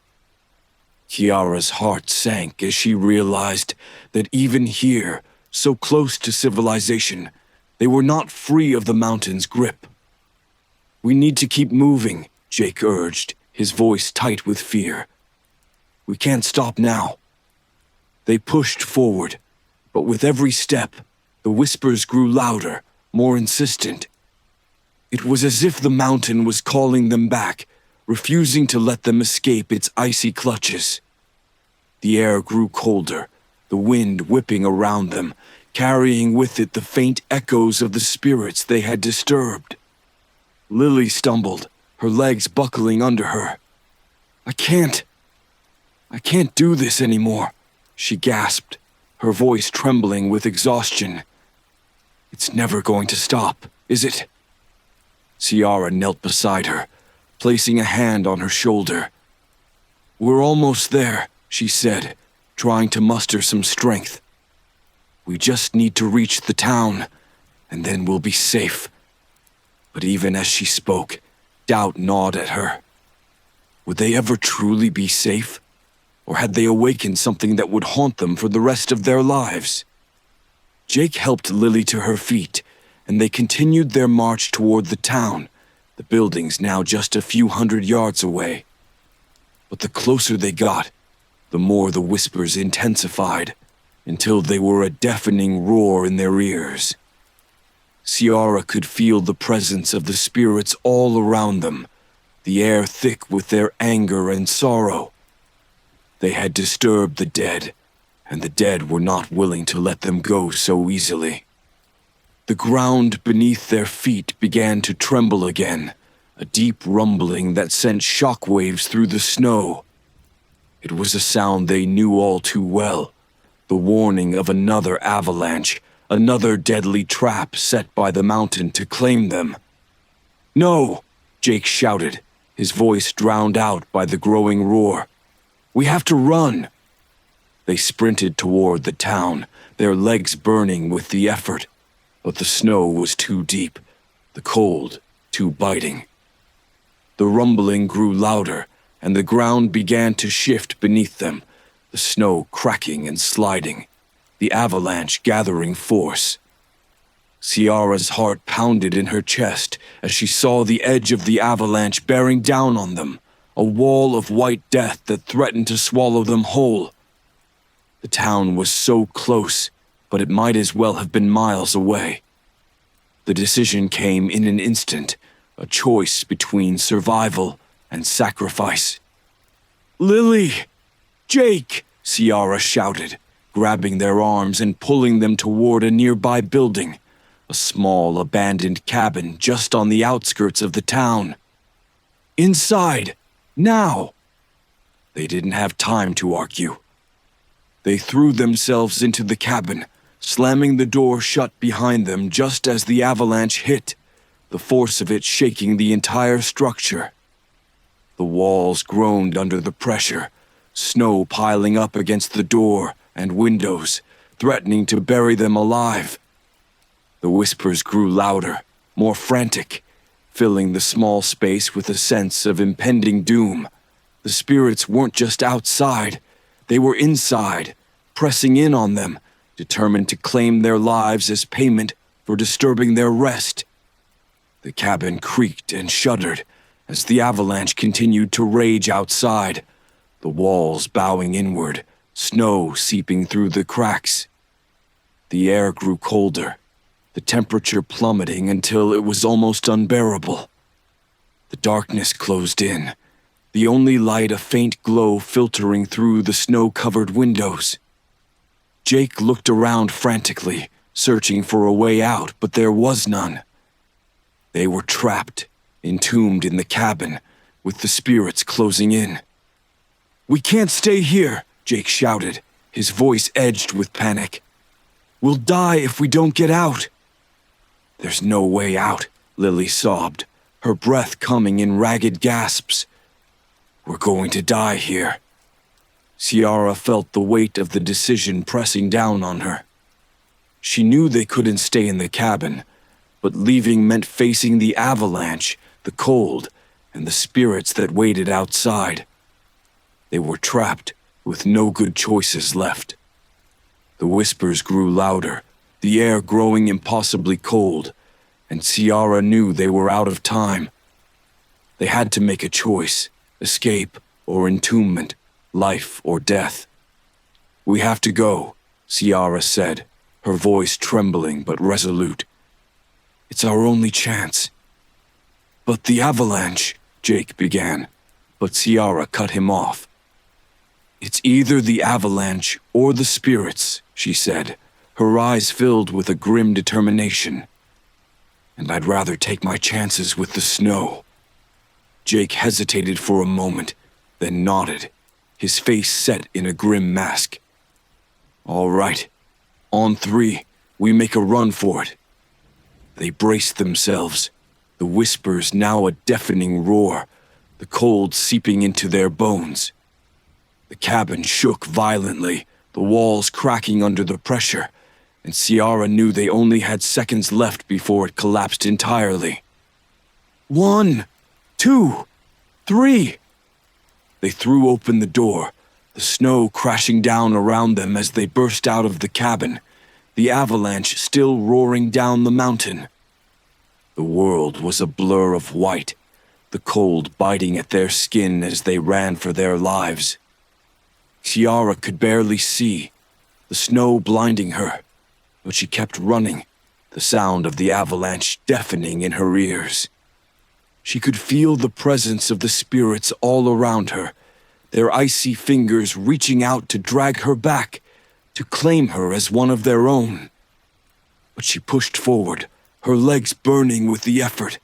Ciara's heart sank as she realized that even here, so close to civilization, they were not free of the mountain's grip. "We need to keep moving," Jake urged, his voice tight with fear. "We can't stop now." They pushed forward, but with every step, the whispers grew louder, more insistent. It was as if the mountain was calling them back, refusing to let them escape its icy clutches. The air grew colder, the wind whipping around them, carrying with it the faint echoes of the spirits they had disturbed. Lily stumbled, her legs buckling under her. I can't do this anymore," she gasped, her voice trembling with exhaustion. "It's never going to stop, is it?" Ciara knelt beside her, placing a hand on her shoulder. "We're almost there," she said, trying to muster some strength. "We just need to reach the town, and then we'll be safe." But even as she spoke, doubt gnawed at her. Would they ever truly be safe? Or had they awakened something that would haunt them for the rest of their lives? Jake helped Lily to her feet, and they continued their march toward the town, the buildings now just a few hundred yards away. But the closer they got, the more the whispers intensified, until they were a deafening roar in their ears. Ciara could feel the presence of the spirits all around them, the air thick with their anger and sorrow. They had disturbed the dead, and the dead were not willing to let them go so easily. The ground beneath their feet began to tremble again, a deep rumbling that sent shockwaves through the snow. It was a sound they knew all too well, the the warning of another avalanche, another deadly trap set by the mountain to claim them. "No!" Jake shouted, his voice drowned out by the growing roar. "We have to run!" They sprinted toward the town, their legs burning with the effort. But the snow was too deep, the cold too biting. The rumbling grew louder, and the ground began to shift beneath them, the snow cracking and sliding, the avalanche gathering force. Ciara's heart pounded in her chest as she saw the edge of the avalanche bearing down on them, a wall of white death that threatened to swallow them whole. The town was so close, but it might as well have been miles away. The decision came in an instant, a choice between survival and sacrifice. "Lily! Jake!" Ciara shouted, grabbing their arms and pulling them toward a nearby building, a small abandoned cabin just on the outskirts of the town. "Inside! Now!" They didn't have time to argue. They threw themselves into the cabin, slamming the door shut behind them just as the avalanche hit, the force of it shaking the entire structure. The walls groaned under the pressure, snow piling up against the door and windows, threatening to bury them alive. The whispers grew louder, more frantic, filling the small space with a sense of impending doom. The spirits weren't just outside, they were inside, pressing in on them, determined to claim their lives as payment for disturbing their rest. The cabin creaked and shuddered as the avalanche continued to rage outside, the walls bowing inward, snow seeping through the cracks. The air grew colder, the temperature plummeting until it was almost unbearable. The darkness closed in, the only light a faint glow filtering through the snow-covered windows. Jake looked around frantically, searching for a way out, but there was none. They were trapped, entombed in the cabin, with the spirits closing in. "We can't stay here," Jake shouted, his voice edged with panic. "We'll die if we don't get out." "There's no way out," Lily sobbed, her breath coming in ragged gasps. "We're going to die here." Ciara felt the weight of the decision pressing down on her. She knew they couldn't stay in the cabin, but leaving meant facing the avalanche, the cold, and the spirits that waited outside. They were trapped, with no good choices left. The whispers grew louder, the air growing impossibly cold, and Ciara knew they were out of time. They had to make a choice, escape or entombment, life or death. "We have to go," Ciara said, her voice trembling but resolute. "It's our only chance." "But the avalanche," Jake began, but Ciara cut him off. "It's either the avalanche or the spirits," she said, her eyes filled with a grim determination. "And I'd rather take my chances with the snow." Jake hesitated for a moment, then nodded, his face set in a grim mask. "All right. On 3, we make a run for it." They braced themselves, the whispers now a deafening roar, the cold seeping into their bones. The cabin shook violently, the walls cracking under the pressure, and Ciara knew they only had seconds left before it collapsed entirely. 1, 2, 3. They threw open the door, the snow crashing down around them as they burst out of the cabin, the avalanche still roaring down the mountain. The world was a blur of white, the cold biting at their skin as they ran for their lives. Ciara could barely see, the snow blinding her, but she kept running, the sound of the avalanche deafening in her ears. She could feel the presence of the spirits all around her, their icy fingers reaching out to drag her back, to claim her as one of their own. But she pushed forward, her legs burning with the effort,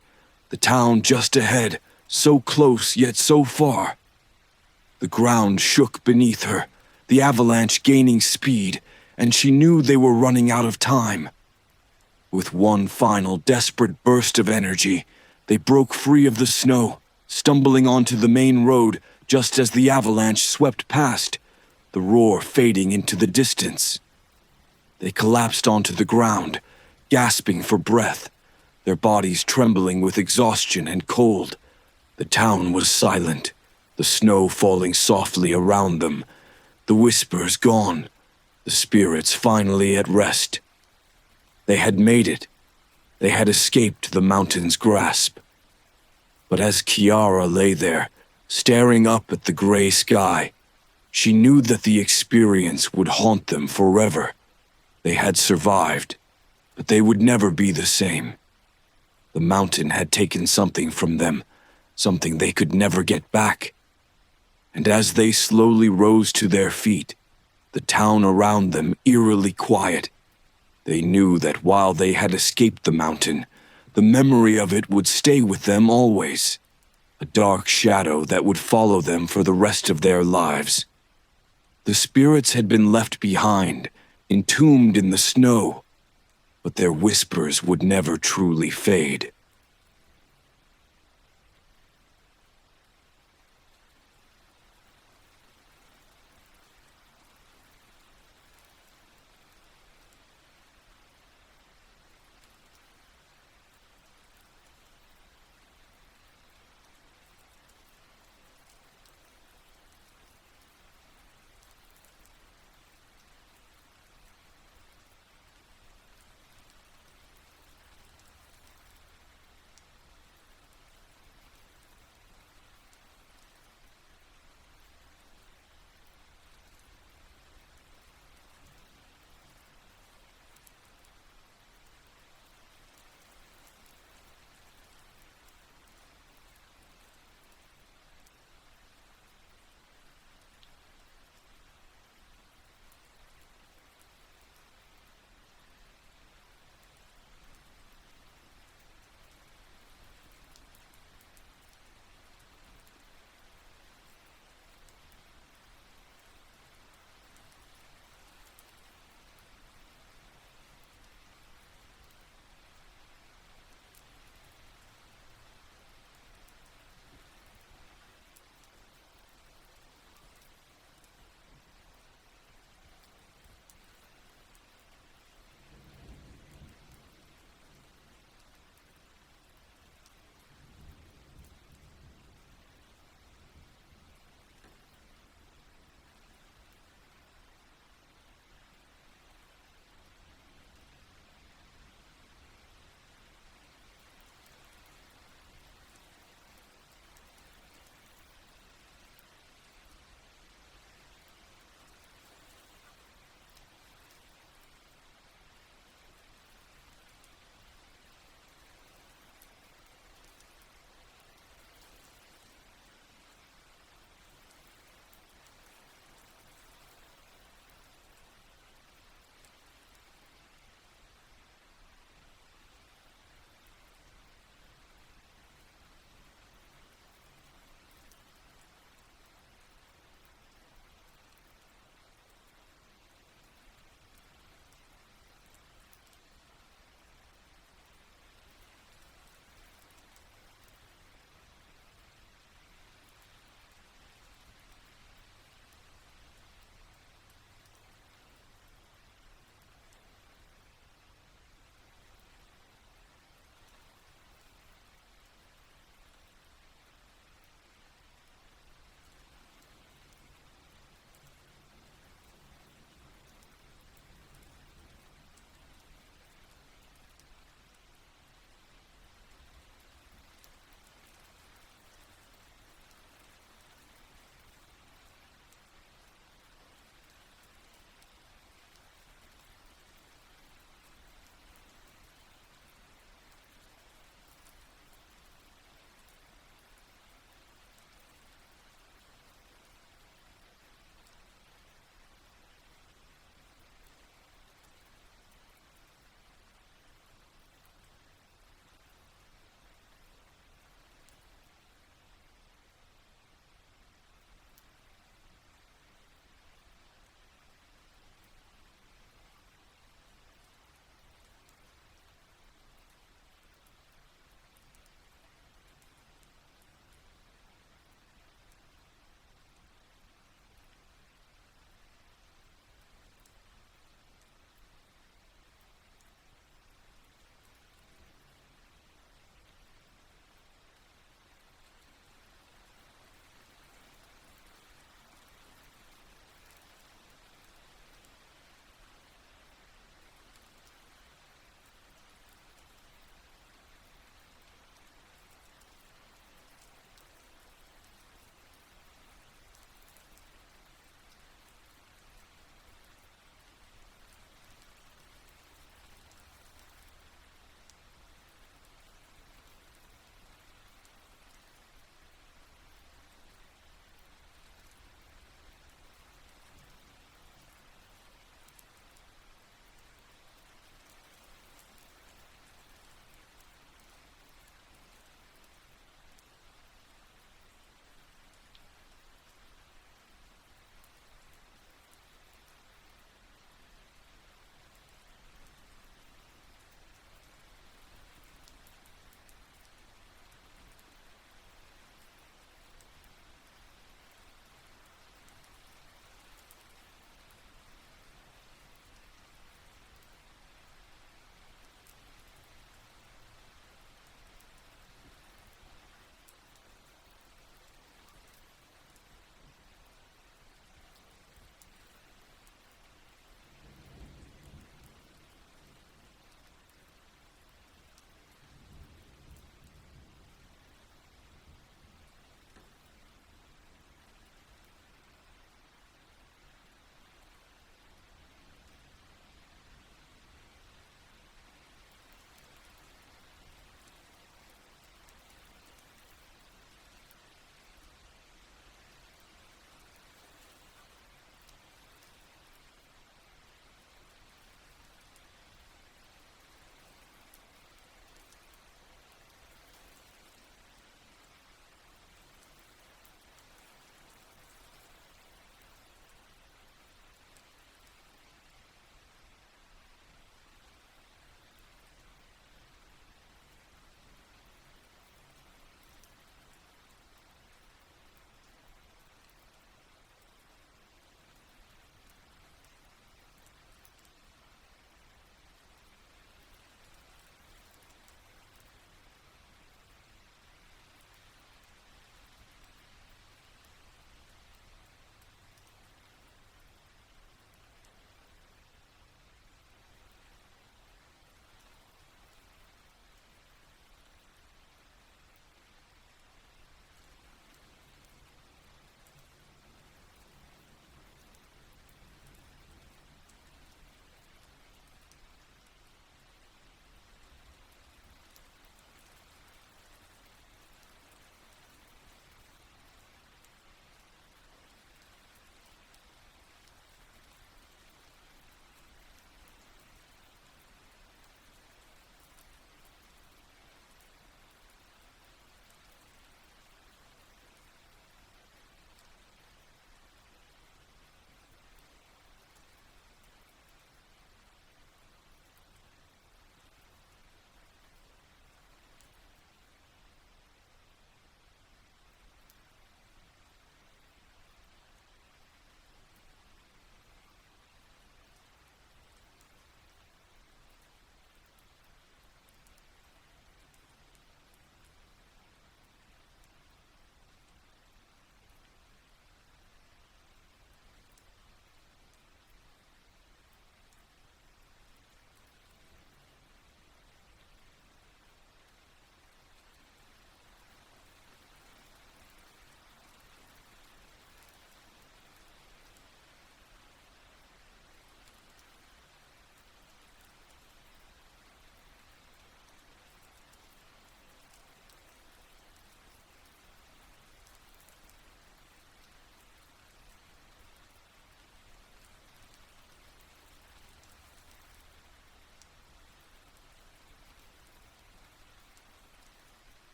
the town just ahead, so close yet so far. The ground shook beneath her, the avalanche gaining speed, and she knew they were running out of time. With one final desperate burst of energy, they broke free of the snow, stumbling onto the main road just as the avalanche swept past, the roar fading into the distance. They collapsed onto the ground, gasping for breath, their bodies trembling with exhaustion and cold. The town was silent, the snow falling softly around them, the whispers gone, the spirits finally at rest. They had made it. They had escaped the mountain's grasp. But as Kiara lay there, staring up at the gray sky, she knew that the experience would haunt them forever. They had survived, but they would never be the same. The mountain had taken something from them, something they could never get back. And as they slowly rose to their feet, the town around them eerily quiet, they knew that while they had escaped the mountain, the memory of it would stay with them always, a dark shadow that would follow them for the rest of their lives. The spirits had been left behind, entombed in the snow, but their whispers would never truly fade.